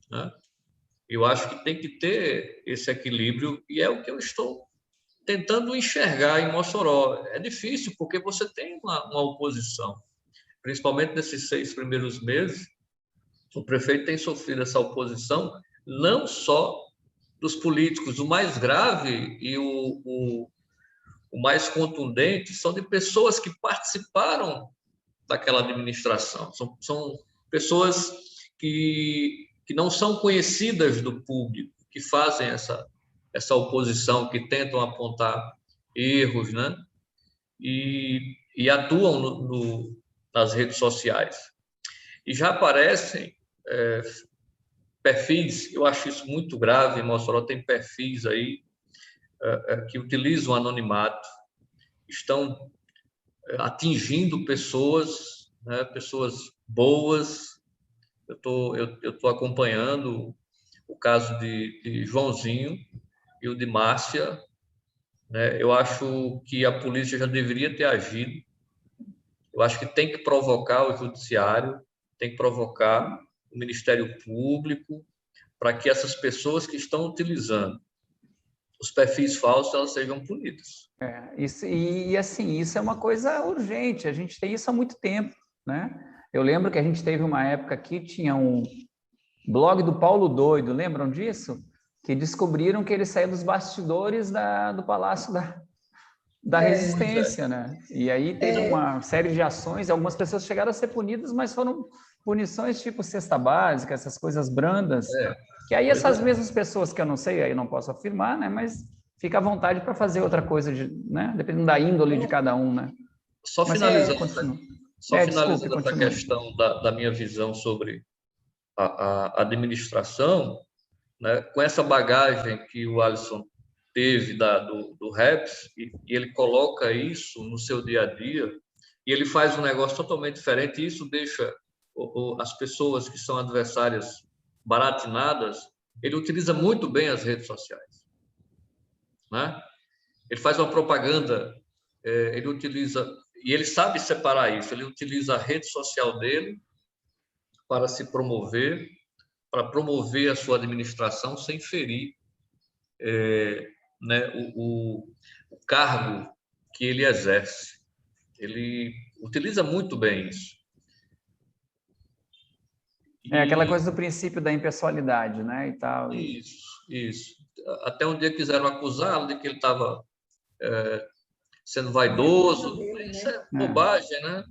né? Eu acho que tem que ter esse equilíbrio e é o que eu estou tentando enxergar em Mossoró. É difícil porque você tem uma oposição, principalmente nesses 6 primeiros meses. O prefeito tem sofrido essa oposição, não só dos políticos. O mais grave e o mais contundente são de pessoas que participaram daquela administração. São pessoas que não são conhecidas do público, que fazem essa oposição, que tentam apontar erros, né? E atuam nas redes sociais. E já aparecem perfis, eu acho isso muito grave, em Mossoró tem perfis aí que utilizam o anonimato, estão atingindo pessoas, né, pessoas boas. Eu tô acompanhando o caso de Joãozinho e o de Márcia, né? Eu acho que a polícia já deveria ter agido. Eu acho que tem que provocar o judiciário, tem que provocar o Ministério Público para que essas pessoas que estão utilizando os perfis falsos, elas sejam punidas. Isso é uma coisa urgente, a gente tem isso há muito tempo, né? Eu lembro que a gente teve uma época que tinha um blog do Paulo Doido, lembram disso? Que descobriram que ele saiu dos bastidores do Palácio da Resistência, né? E aí teve uma série de ações, algumas pessoas chegaram a ser punidas, mas foram punições tipo cesta básica, essas coisas brandas, que aí essas mesmas pessoas, que eu não sei, aí não posso afirmar, né? Mas fica à vontade para fazer outra coisa, né? Dependendo da índole de cada um, né? Só finalizando essa continue. questão da minha visão sobre a administração, né? Com essa bagagem que o Alisson teve do REPS, e ele coloca isso no seu dia a dia, e ele faz um negócio totalmente diferente, e isso deixa as pessoas que são adversárias baratinadas. Ele utiliza muito bem as redes sociais, né? Ele faz uma propaganda, ele utiliza, e ele sabe separar isso, ele utiliza a rede social dele para se promover, para promover a sua administração sem ferir né, o cargo que ele exerce. Ele utiliza muito bem isso. Aquela coisa do princípio da impessoalidade, né, e tal. Isso. até um dia quiseram acusá-lo de que ele estava sendo vaidoso. Isso é bobagem, né?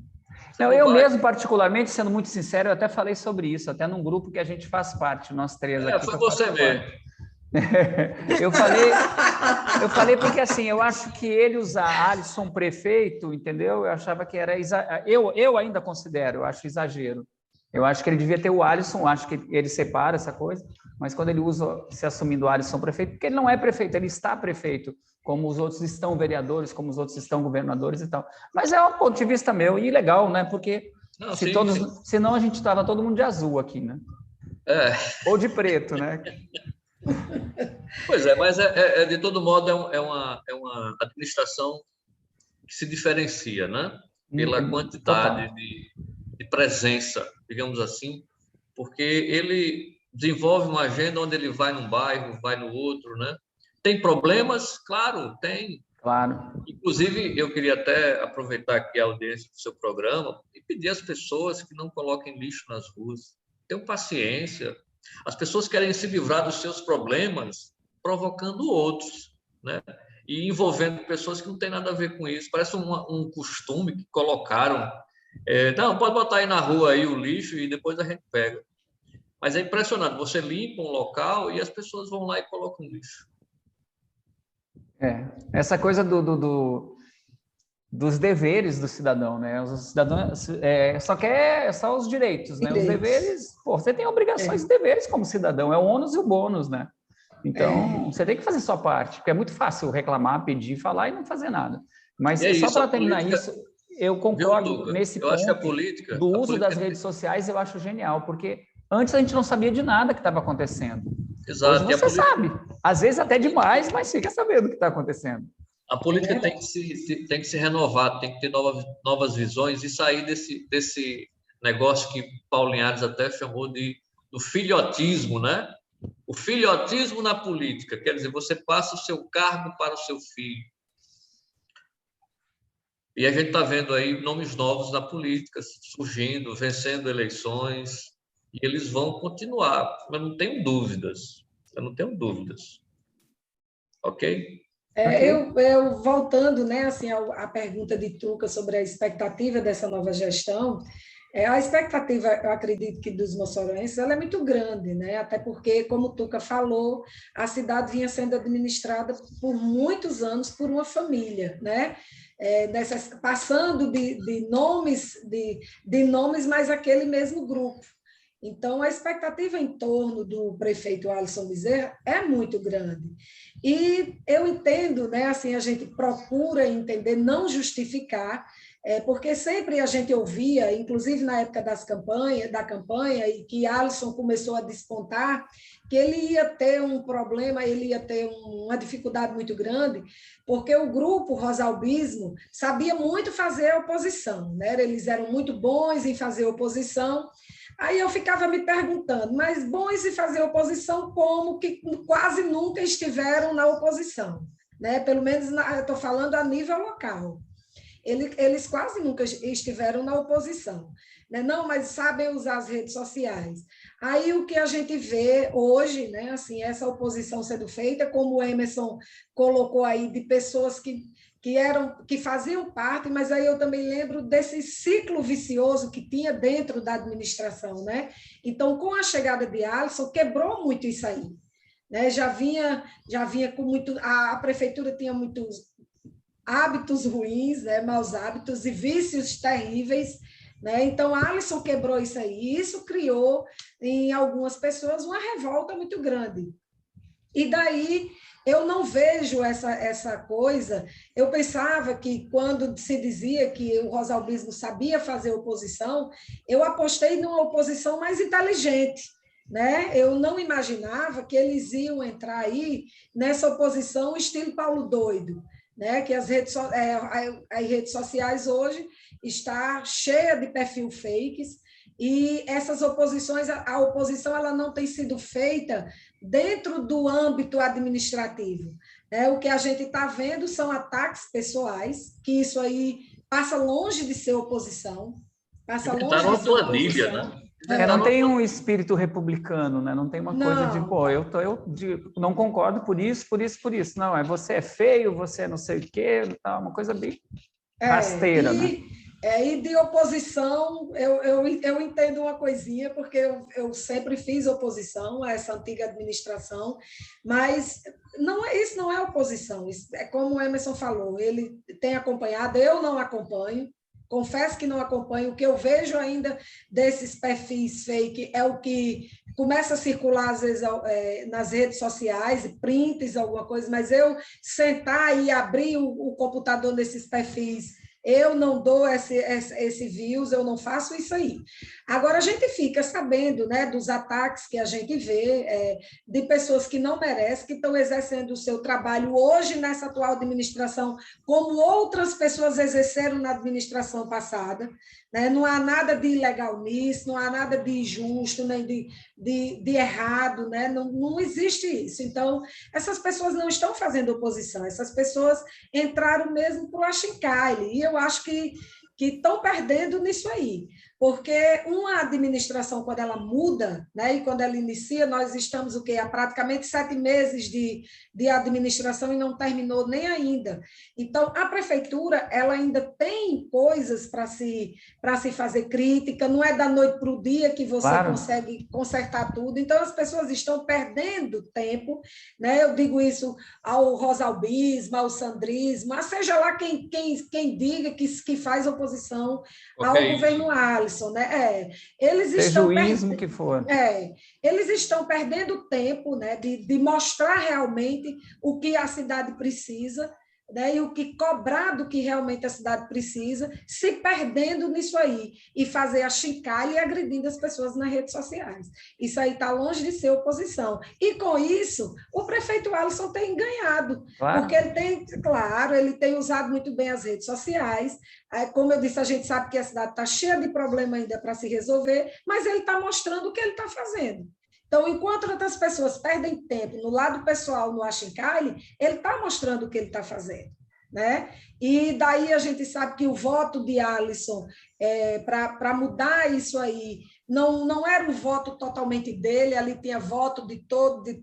Não, eu mesmo, particularmente, sendo muito sincero, eu até falei sobre isso, até num grupo que a gente faz parte, nós três aqui. Foi você mesmo. Eu falei porque, assim, eu acho que ele usar Alisson prefeito, entendeu? Eu achava que era eu ainda considero, eu acho exagero. Eu acho que ele devia ter o Alisson, acho que ele separa essa coisa, mas quando ele usa se assumindo o Alisson prefeito, porque ele não é prefeito, ele está prefeito, como os outros estão vereadores, como os outros estão governadores e tal. Mas é um ponto de vista meu, e legal, né? Porque senão a gente estava todo mundo de azul aqui, né? Ou de preto, né? Pois é, mas de todo modo é uma administração que se diferencia, né? Pela quantidade de presença, digamos assim, porque ele desenvolve uma agenda onde ele vai num bairro, vai no outro, né? Tem problemas? Claro, tem. Claro. Inclusive, eu queria até aproveitar aqui a audiência do seu programa e pedir às pessoas que não coloquem lixo nas ruas. Tenham paciência. As pessoas querem se livrar dos seus problemas provocando outros, né? E envolvendo pessoas que não têm nada a ver com isso. Parece um costume que colocaram. Não, pode botar aí na rua aí o lixo e depois a gente pega. Mas é impressionante. Você limpa um local e as pessoas vão lá e colocam lixo. Essa coisa dos deveres do cidadão, né? Os cidadãos só quer só os direitos, né? Os deveres, você tem obrigações e deveres como cidadão, é o ônus e o bônus, né? Então, você tem que fazer sua parte, porque é muito fácil reclamar, pedir, falar e não fazer nada. Mas só para terminar isso, eu concordo nesse ponto do uso das redes sociais, eu acho genial, porque antes a gente não sabia de nada que estava acontecendo. Exato. Hoje você sabe, às vezes até demais, mas fica sabendo o que está acontecendo. A política tem que se renovar, tem que ter novas visões e sair desse negócio que Paulo Linhares até chamou do filhotismo, né? O filhotismo na política, quer dizer, você passa o seu cargo para o seu filho. E a gente está vendo aí nomes novos na política surgindo, vencendo eleições, e eles vão continuar, eu não tenho dúvidas. Ok? Eu voltando, né, assim, à pergunta de Tuca sobre a expectativa dessa nova gestão, a expectativa, eu acredito que dos moçoroenses, ela é muito grande, né? Até porque, como o Tuca falou, a cidade vinha sendo administrada por muitos anos por uma família, né? Passando de nomes, mas aquele mesmo grupo. Então, a expectativa em torno do prefeito Alisson Bezerra é muito grande. E eu entendo, né, assim, a gente procura entender, não justificar, porque sempre a gente ouvia, inclusive na época da campanha, e que Alisson começou a despontar, que ele ia ter um problema, ele ia ter uma dificuldade muito grande, porque o grupo Rosalbismo sabia muito fazer oposição, né? Eles eram muito bons em fazer oposição. Aí eu ficava me perguntando, mas bons em fazer oposição como que quase nunca estiveram na oposição, né? Pelo menos eu estou falando a nível local. Eles quase nunca estiveram na oposição, né? Não, mas sabem usar as redes sociais. Aí o que a gente vê hoje, né? Assim, essa oposição sendo feita, como o Emerson colocou aí, de pessoas que faziam parte, mas aí eu também lembro desse ciclo vicioso que tinha dentro da administração, né? Então, com a chegada de Alisson, quebrou muito isso aí, né? Já vinha com muito, a prefeitura tinha muitos hábitos ruins, né? Maus hábitos e vícios terríveis, né? Então, Alisson quebrou isso aí, e isso criou em algumas pessoas uma revolta muito grande. E daí eu não vejo essa coisa. Eu pensava que, quando se dizia que o Rosalbismo sabia fazer oposição, eu apostei numa oposição mais inteligente, né? Eu não imaginava que eles iam entrar aí nessa oposição estilo Paulo Doido, né? Que as redes sociais hoje está cheia de perfil fakes, e essas oposições, a oposição ela não tem sido feita dentro do âmbito administrativo, né? O que a gente está vendo são ataques pessoais, que isso aí passa longe de ser oposição, passa longe de ser planilha, né? Não tem um espírito republicano, né? Não tem uma coisa de, pô, eu não concordo por isso. Não, você é feio, você é não sei o quê, tá, uma coisa bem rasteira, né? E de oposição, eu entendo uma coisinha, porque eu sempre fiz oposição a essa antiga administração, mas isso não é oposição, isso é como o Emerson falou, ele tem acompanhado, eu não acompanho, confesso que não acompanho, o que eu vejo ainda desses perfis fake é o que começa a circular, às vezes, nas redes sociais, prints, alguma coisa, mas eu sentar e abrir o computador nesses perfis, eu não dou esse views, eu não faço isso aí. Agora, a gente fica sabendo, né, dos ataques que a gente vê, de pessoas que não merecem, que estão exercendo o seu trabalho hoje nessa atual administração, como outras pessoas exerceram na administração passada. Né? Não há nada de ilegal nisso, não há nada de injusto, nem de errado, né? Não existe isso. Então, essas pessoas não estão fazendo oposição, essas pessoas entraram mesmo para o achincalhe, e eu acho que estão perdendo nisso aí, porque uma administração, quando ela muda, né, e quando ela inicia, nós estamos o quê? Há praticamente 7 meses de administração e não terminou nem ainda. Então, a prefeitura ela ainda tem coisas para se fazer crítica, não é da noite para o dia que você consegue consertar tudo, então as pessoas estão perdendo tempo, né? Eu digo isso ao rosalbismo, ao sandrismo, seja lá quem diga que faz oposição ao governo Alisson, né? Eles estão que for. Eles estão perdendo tempo, né, de mostrar realmente o que a cidade precisa, né, e o que cobrar do que realmente a cidade precisa, se perdendo nisso aí, e fazer a chincalha e agredindo as pessoas nas redes sociais. Isso aí está longe de ser oposição. E, com isso, o prefeito Alisson tem ganhado, porque ele tem usado muito bem as redes sociais. Como eu disse, a gente sabe que a cidade está cheia de problema ainda para se resolver, mas ele está mostrando o que ele está fazendo. Então, enquanto outras pessoas perdem tempo no lado pessoal, no achincalhe, ele está mostrando o que ele está fazendo. Né? E daí a gente sabe que o voto de Alisson, para mudar isso aí, não era um voto totalmente dele, ali tinha voto de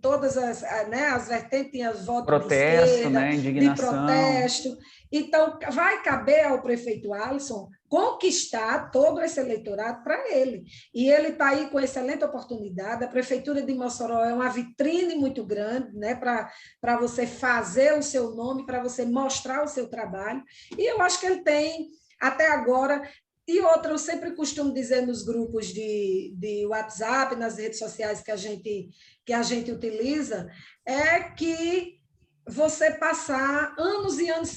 todas as, né, as vertentes, tinha voto protesto, de esquerda, né, indignação. de protesto. Então, vai caber ao prefeito Alisson conquistar todo esse eleitorado para ele. E ele está aí com excelente oportunidade. A Prefeitura de Mossoró é uma vitrine muito grande, né, para você fazer o seu nome, para você mostrar o seu trabalho. E eu acho que ele tem, até agora. E outra, eu sempre costumo dizer nos grupos de WhatsApp, nas redes sociais que a gente utiliza, é que você passar anos e anos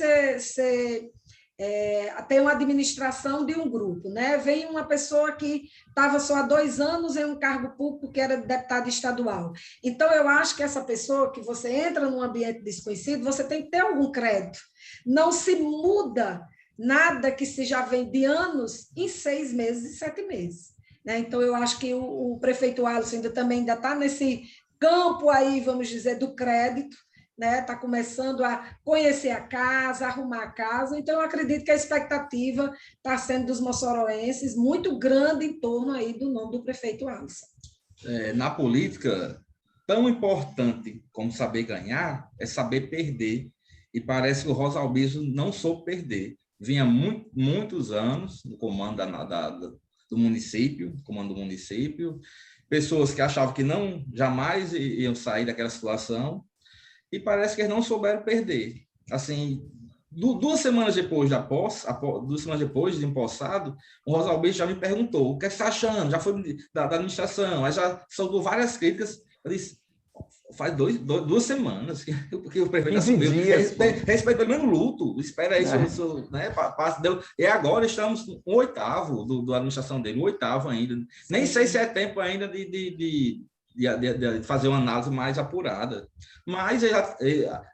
tem uma administração de um grupo, né? Vem uma pessoa que estava só há 2 anos em um cargo público, que era deputado estadual. Então, eu acho que essa pessoa, que você entra num ambiente desconhecido, você tem que ter algum crédito. Não se muda nada que se já vem de anos em 6 meses e 7 meses. Né? Então, eu acho que o prefeito Alisson ainda está nesse campo aí, vamos dizer, do crédito, né? Está começando a conhecer a casa, arrumar a casa. Então, eu acredito que a expectativa está sendo dos moçoroenses muito grande em torno aí do nome do prefeito Alisson. Na política, tão importante como saber ganhar é saber perder. E parece que o rosalbismo não soube perder. Vinha muitos anos no comando do município, pessoas que achavam que jamais iam sair daquela situação, e parece que eles não souberam perder. Assim, 2 semanas depois da posse, 2 semanas depois de empossado, o rosalbismo já me perguntou: o que você está achando? Já foi da administração, aí já soltou várias críticas. Eu disse: faz 2 semanas que o prefeito assumiu. Respeita pelo menos luto. Espera isso, né? E agora estamos com o 8º da administração dele, o 8º ainda. Sim. Nem sei se é tempo ainda de fazer uma análise mais apurada. Mas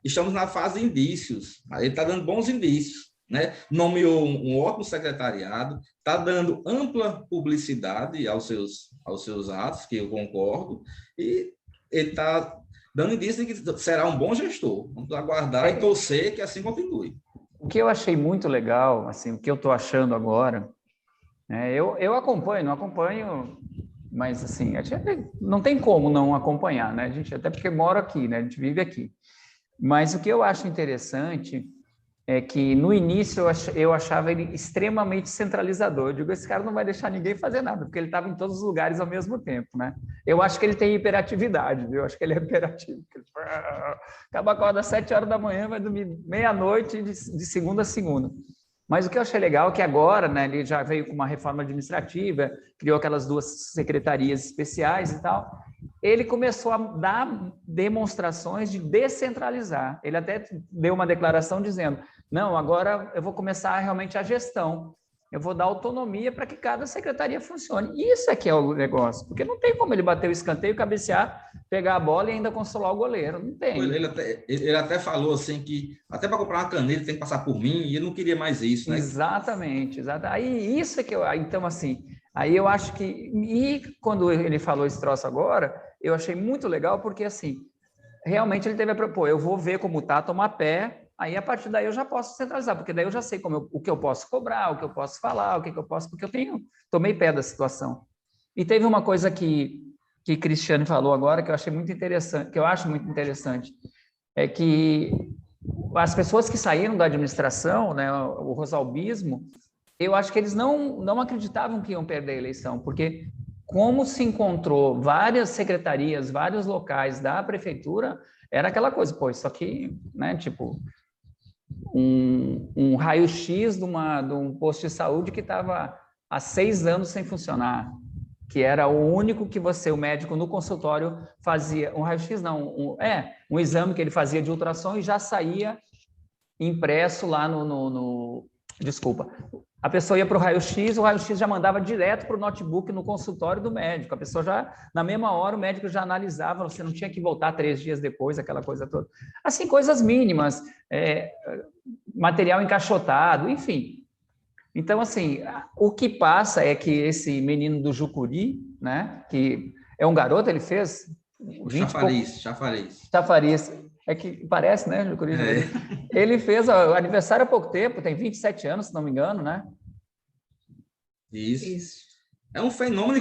estamos na fase de indícios. Ele está dando bons indícios. Né? Nomeou um ótimo secretariado, está dando ampla publicidade aos seus atos, que eu concordo, e ele está dando indício de que será um bom gestor. Vamos aguardar e torcer que assim continue. O que eu achei muito legal, assim, o que eu estou achando agora, eu acompanho, não acompanho mas assim, a gente não tem como não acompanhar, né? A gente, até porque mora aqui, né? A gente vive aqui. Mas o que eu acho interessante é que no início eu achava ele extremamente centralizador. Eu digo, esse cara não vai deixar ninguém fazer nada, porque ele estava em todos os lugares ao mesmo tempo, né? Eu acho que ele tem hiperatividade, viu? Eu acho que ele é hiperativo. Acorda às 7 horas da manhã, vai dormir meia-noite de segunda a segunda. Mas o que eu achei legal é que agora, né, ele já veio com uma reforma administrativa, criou aquelas 2 secretarias especiais e tal. Ele começou a dar demonstrações de descentralizar. Ele até deu uma declaração dizendo, não, agora eu vou começar realmente a gestão. Eu vou dar autonomia para que cada secretaria funcione. Isso é que é o negócio, porque não tem como ele bater o escanteio, cabecear, pegar a bola e ainda consolar o goleiro. Não tem. Ele até falou assim que até para comprar uma caneta tem que passar por mim, e ele não queria mais isso, né? Exatamente. Aí isso é que eu... Então, assim, aí eu acho que... E quando ele falou esse troço agora, eu achei muito legal, porque, assim, realmente ele teve a propor, eu vou ver como tá, tomar pé, aí a partir daí eu já posso centralizar, porque daí eu já sei o que eu posso cobrar, o que eu posso falar, o que eu posso, porque eu tomei pé da situação. E teve uma coisa que Cristiane falou agora, que eu achei muito interessante, que eu acho muito interessante, é que as pessoas que saíram da administração, né, o rosalbismo, eu acho que eles não acreditavam que iam perder a eleição, porque como se encontrou várias secretarias, vários locais da prefeitura, era aquela coisa, pô, isso aqui, né, tipo, um raio-x de um posto de saúde que estava há 6 anos sem funcionar, que era o único que o médico no consultório fazia, um raio-x não, um exame que ele fazia de ultrassom e já saía impresso lá desculpa, a pessoa ia para o raio-x já mandava direto para o notebook no consultório do médico, a pessoa já, na mesma hora, o médico já analisava, você não tinha que voltar 3 dias depois, aquela coisa toda. Assim, coisas mínimas, material encaixotado, enfim. Então, assim, o que passa é que esse menino do Jucuri, né, que é um garoto, ele fez... O Chafariz. É que parece, né, Jucuri? Ele fez o aniversário há pouco tempo, tem 27 anos, se não me engano, né? Isso. É um fenômeno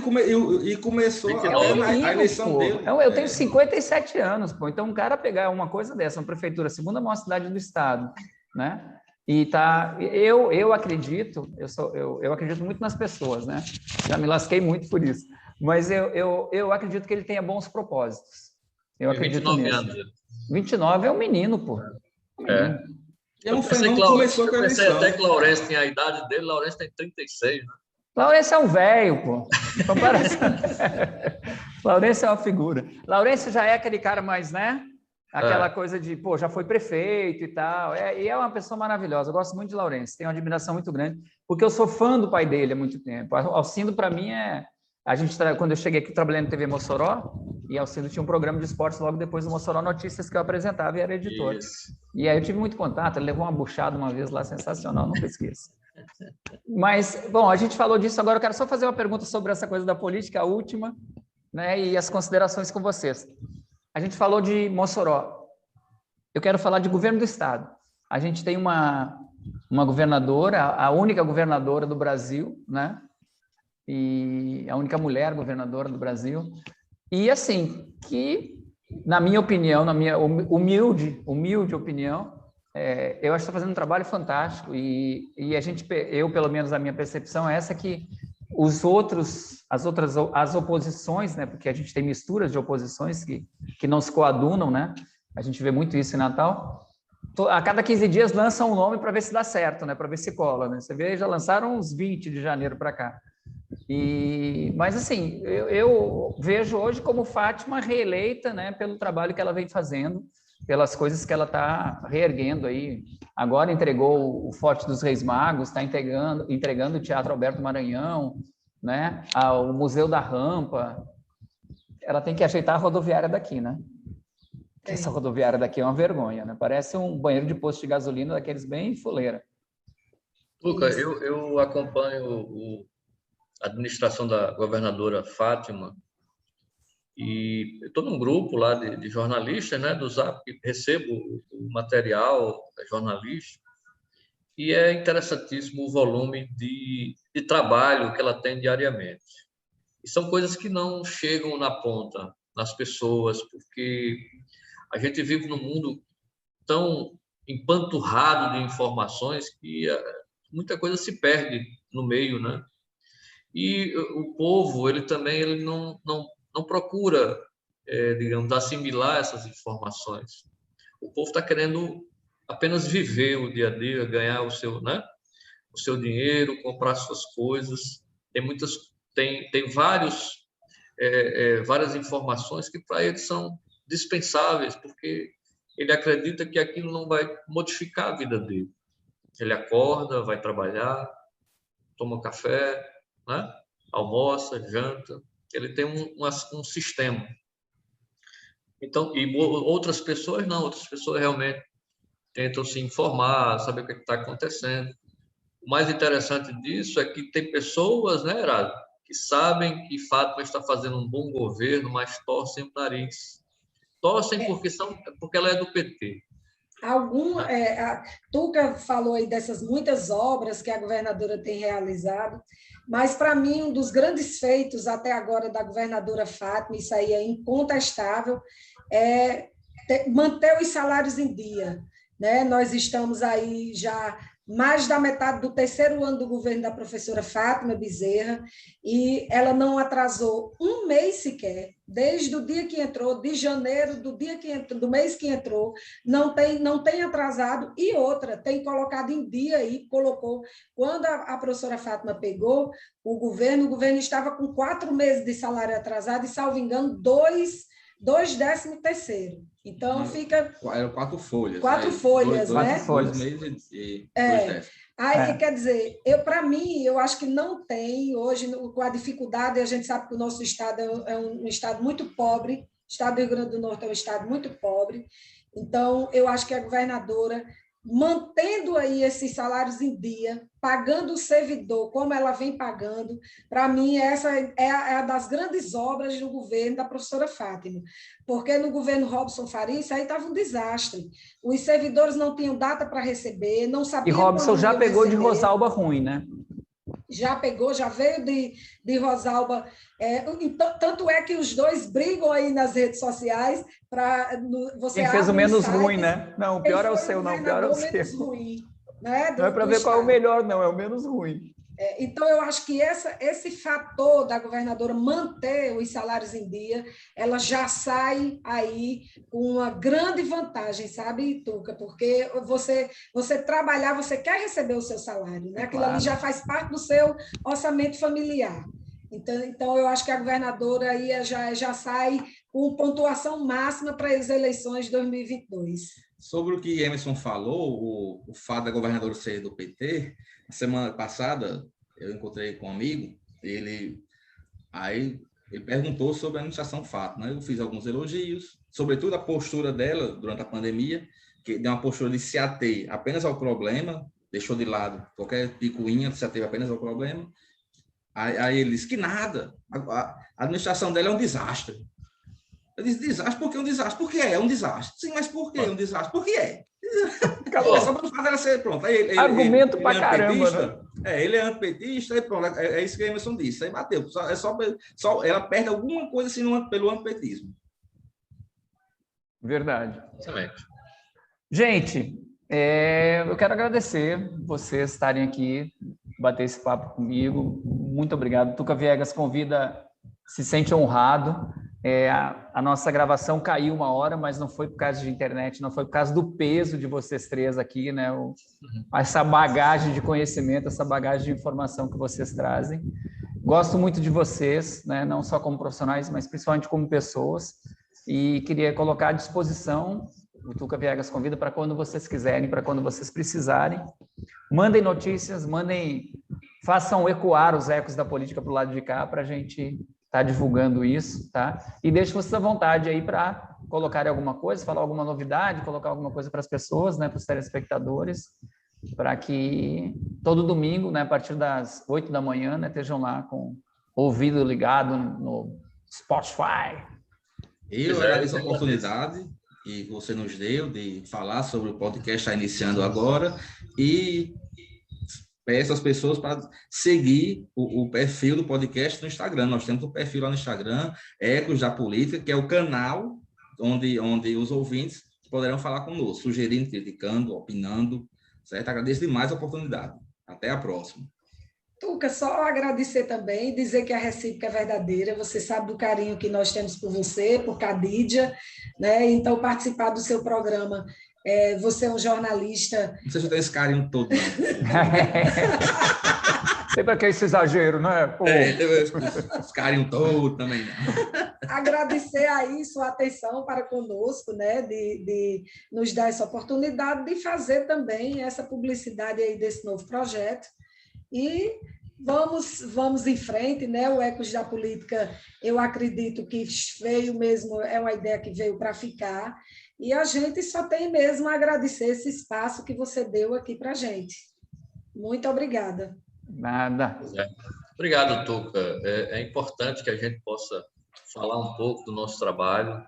e começou a eleição dele. Eu tenho 57 anos, pô. Então, um cara pegar uma coisa dessa, uma prefeitura, a segunda maior cidade do estado, né? E tá, eu acredito, eu acredito muito nas pessoas, né? Já me lasquei muito por isso. Mas eu acredito que ele tenha bons propósitos. Eu acredito 29 nisso. anos. 29 é um menino, pô. É um fenômeno que começou com a eleição. Eu pensei até que Laurence tinha a idade dele, Laurence tem 36, né? Laurence é um velho, pô. Então, parece... Laurence é uma figura. Laurence já é aquele cara mais, né? Aquela coisa de, pô, já foi prefeito e tal. E é uma pessoa maravilhosa. Eu gosto muito de Laurence, tenho uma admiração muito grande, porque eu sou fã do pai dele há muito tempo. Alcindo, para mim, quando eu cheguei aqui, trabalhando na TV Mossoró, e Alcindo tinha um programa de esportes logo depois do Mossoró Notícias que eu apresentava e era editor. Isso. E aí eu tive muito contato, ele levou uma buchada uma vez lá, sensacional, nunca esqueço. Mas, bom, a gente falou disso, agora eu quero só fazer uma pergunta sobre essa coisa da política, a última, né, e as considerações com vocês. A gente falou de Mossoró, eu quero falar de governo do estado. A gente tem uma governadora, a única governadora do Brasil, né, e a única mulher governadora do Brasil, e assim, que, na minha opinião, na minha humilde opinião, eu acho que está fazendo um trabalho fantástico e eu, pelo menos, a minha percepção é essa, que as oposições, né, porque a gente tem misturas de oposições que não se coadunam, né, a gente vê muito isso em Natal, a cada 15 dias lançam um nome para ver se dá certo, né, para ver se cola, né, você vê, já lançaram uns 20 de janeiro para cá. Mas, assim, eu vejo hoje como Fátima reeleita, né, pelo trabalho que ela vem fazendo, pelas coisas que ela está reerguendo aí. Agora entregou o Forte dos Reis Magos, está entregando o Teatro Alberto Maranhão, né, o Museu da Rampa. Ela tem que ajeitar a rodoviária daqui, né? Essa rodoviária daqui é uma vergonha, né? Parece um banheiro de posto de gasolina daqueles bem fuleira. Luca, eu acompanho a administração da governadora Fátima e estou num grupo lá de jornalistas, né, do Zap, que recebo o material jornalístico, e é interessantíssimo o volume de trabalho que ela tem diariamente. E são coisas que não chegam na ponta, nas pessoas, porque a gente vive num mundo tão empanturrado de informações que muita coisa se perde no meio, né? E o povo, ele também não procura, digamos, assimilar essas informações. O povo está querendo apenas viver o dia a dia, ganhar o seu, né? O seu dinheiro, comprar suas coisas. Tem várias informações que para ele são dispensáveis, porque ele acredita que aquilo não vai modificar a vida dele. Ele acorda, vai trabalhar, toma café, né? Almoça, janta. Ele tem um sistema. Então, e outras pessoas não, outras pessoas realmente tentam se informar, saber o que está acontecendo. O mais interessante disso é que tem pessoas, né, Herado, que sabem que Fátima está fazendo um bom governo, mas torcem o nariz. Torcem porque ela é do PT. A Tuca falou aí dessas muitas obras que a governadora tem realizado, mas, para mim, um dos grandes feitos até agora da governadora Fátima, isso aí é incontestável, é manter os salários em dia. Né? Nós estamos aí já mais da metade do terceiro ano do governo da professora Fátima Bezerra, e ela não atrasou um mês sequer, desde o dia que entrou, de janeiro, do mês que entrou, não tem atrasado, e outra, tem colocado em dia aí, colocou, quando a professora Fátima pegou o governo estava com 4 meses de salário atrasado e, salvo engano, 2 13º. Então, fica... Eram 4 folhas. 4 folhas, né? 4 folhas. 2 meses e 2 décimos. Aí, quer dizer, para mim, eu acho que não tem, hoje, com a dificuldade, a gente sabe que o nosso estado é um estado muito pobre, o estado do Rio Grande do Norte é um estado muito pobre, então, eu acho que a governadora, mantendo aí esses salários em dia, pagando o servidor como ela vem pagando, para mim, essa é a das grandes obras do governo da professora Fátima, porque no governo Robson Faria, isso aí estava um desastre. Os servidores não tinham data para receber, não sabiam... E Robson já pegou receber. De Rosalba ruim, né? Já pegou, já veio de Rosalba. Tanto é que os dois brigam aí nas redes sociais para você. Quem fez o menos ruim, né? Não, o pior é o seu, não. O pior é o seu. Ruim, né? Não é para ver qual é o melhor, não, é o menos ruim. Então, eu acho que esse fator da governadora manter os salários em dia, ela já sai aí com uma grande vantagem, sabe, Tuca? Porque você trabalhar, você quer receber o seu salário, né? Aquilo ali já faz parte do seu orçamento familiar. Então, eu acho que a governadora aí já sai com pontuação máxima para as eleições de 2022. Sobre o que Emerson falou, o fato da governadora ser do PT, na semana passada eu encontrei com um amigo, ele perguntou sobre a administração Fátima, né? Eu fiz alguns elogios, sobretudo a postura dela durante a pandemia, que deu uma postura de se ater apenas ao problema, deixou de lado qualquer picuinha, se ateve apenas ao problema. Aí ele disse que nada, a administração dela é um desastre. Eu disse, desastre? Por que um desastre? Por que é um desastre? Sim, mas por que um desastre? Por que é? Acabou. É só para fazer ela ser pronto. Argumento para caramba, né? Ele é antipetista, e pronto. É isso que a Emerson disse. Aí bateu. Só ela perde alguma coisa assim pelo antipetismo. Verdade. Excelente. Gente, eu quero agradecer vocês estarem aqui, bater esse papo comigo. Muito obrigado. Tuca Viegas se sente honrado. A nossa gravação caiu 1 hora, mas não foi por causa de internet, não foi por causa do peso de vocês três aqui, né? Essa bagagem de conhecimento, essa bagagem de informação que vocês trazem. Gosto muito de vocês, né? Não só como profissionais, mas principalmente como pessoas. E queria colocar à disposição, o Tuca Viegas convida para quando vocês quiserem, para quando vocês precisarem. Mandem notícias, façam ecoar os ecos da política para o lado de cá, para a gente estar divulgando isso, tá? E deixe vocês à vontade aí para colocarem alguma coisa, falar alguma novidade, colocar alguma coisa para as pessoas, né, para os telespectadores, para que todo domingo, né, a partir das 8 da manhã, né, estejam lá com o ouvido ligado no Spotify. Eu agradeço a oportunidade que você nos deu de falar sobre o podcast que está iniciando agora e peço às pessoas para seguir o perfil do podcast no Instagram. Nós temos um perfil lá no Instagram, Ecos da Política, que é o canal onde os ouvintes poderão falar conosco, sugerindo, criticando, opinando, certo? Agradeço demais a oportunidade. Até a próxima. Tuca, só agradecer também, dizer que a recíproca é verdadeira, você sabe do carinho que nós temos por você, por Cadidia, né? Então, participar do seu programa, você é um jornalista... Não sei se eu tenho esse carinho todo, não. Sempre que é esse exagero, né? Esse carinho todo também, não. Agradecer aí sua atenção para conosco, né? De nos dar essa oportunidade de fazer também essa publicidade aí desse novo projeto. E vamos em frente, né? O Ecos da Política, eu acredito que veio mesmo, é uma ideia que veio para ficar, e a gente só tem mesmo a agradecer esse espaço que você deu aqui para a gente. Muito obrigada. Nada. Obrigado, Tuca. É importante que a gente possa falar um pouco do nosso trabalho,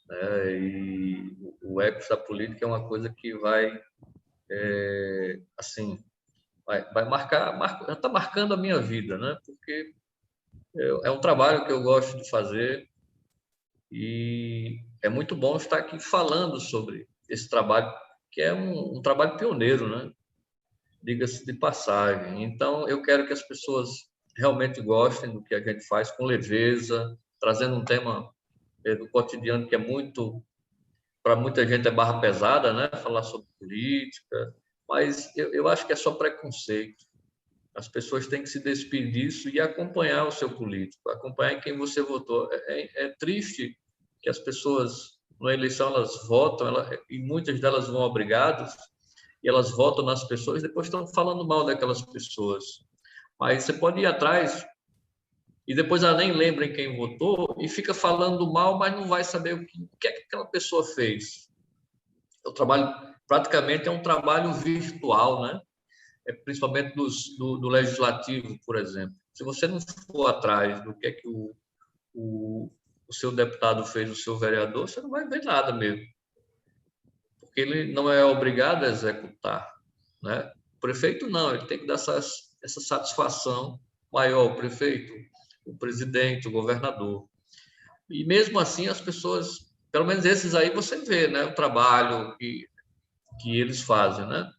né? E o Ecos da Política é uma coisa que vai marcar, já está marcando a minha vida, né? Porque é um trabalho que eu gosto de fazer e é muito bom estar aqui falando sobre esse trabalho, que é um trabalho pioneiro, né? Diga-se de passagem. Então, eu quero que as pessoas realmente gostem do que a gente faz com leveza, trazendo um tema do cotidiano que é muito, para muita gente é barra pesada, né? Falar sobre política, mas eu acho que é só preconceito. As pessoas têm que se despir disso e acompanhar o seu político, acompanhar quem você votou. É triste que as pessoas, na eleição, elas votam, e muitas delas vão obrigadas, e elas votam nas pessoas e depois estão falando mal daquelas pessoas. Mas você pode ir atrás e depois ela nem lembra em quem votou e fica falando mal, mas não vai saber o que é que aquela pessoa fez. O trabalho, praticamente, é um trabalho virtual, né? Principalmente do legislativo, por exemplo. Se você não for atrás do que é que o seu deputado fez, o seu vereador, você não vai ver nada mesmo. Porque ele não é obrigado a executar, né? O prefeito não, ele tem que dar essa satisfação maior, o prefeito, o presidente, o governador. E mesmo assim as pessoas, pelo menos esses aí você vê, né, o trabalho que eles fazem, né?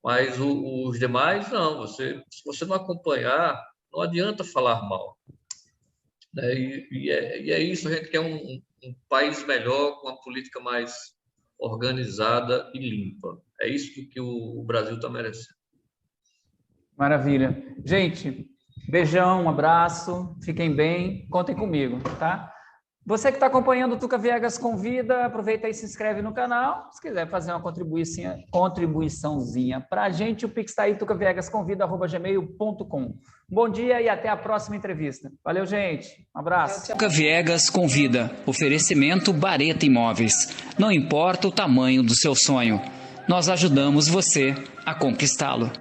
Mas os demais não, se você não acompanhar, não adianta falar mal, né? E é isso, a gente quer um país melhor, com uma política mais organizada e limpa. É isso que o Brasil está merecendo. Maravilha. Gente, beijão, um abraço, fiquem bem, contem comigo, tá? Você que está acompanhando o Tuca Viegas Convida, aproveita e se inscreve no canal. Se quiser fazer uma contribuiçãozinha para a gente, o Pix está aí, tucaviegasconvida@gmail.com. Bom dia e até a próxima entrevista. Valeu, gente. Um abraço. Tuca Viegas Convida. Oferecimento Bareta Imóveis. Não importa o tamanho do seu sonho, nós ajudamos você a conquistá-lo.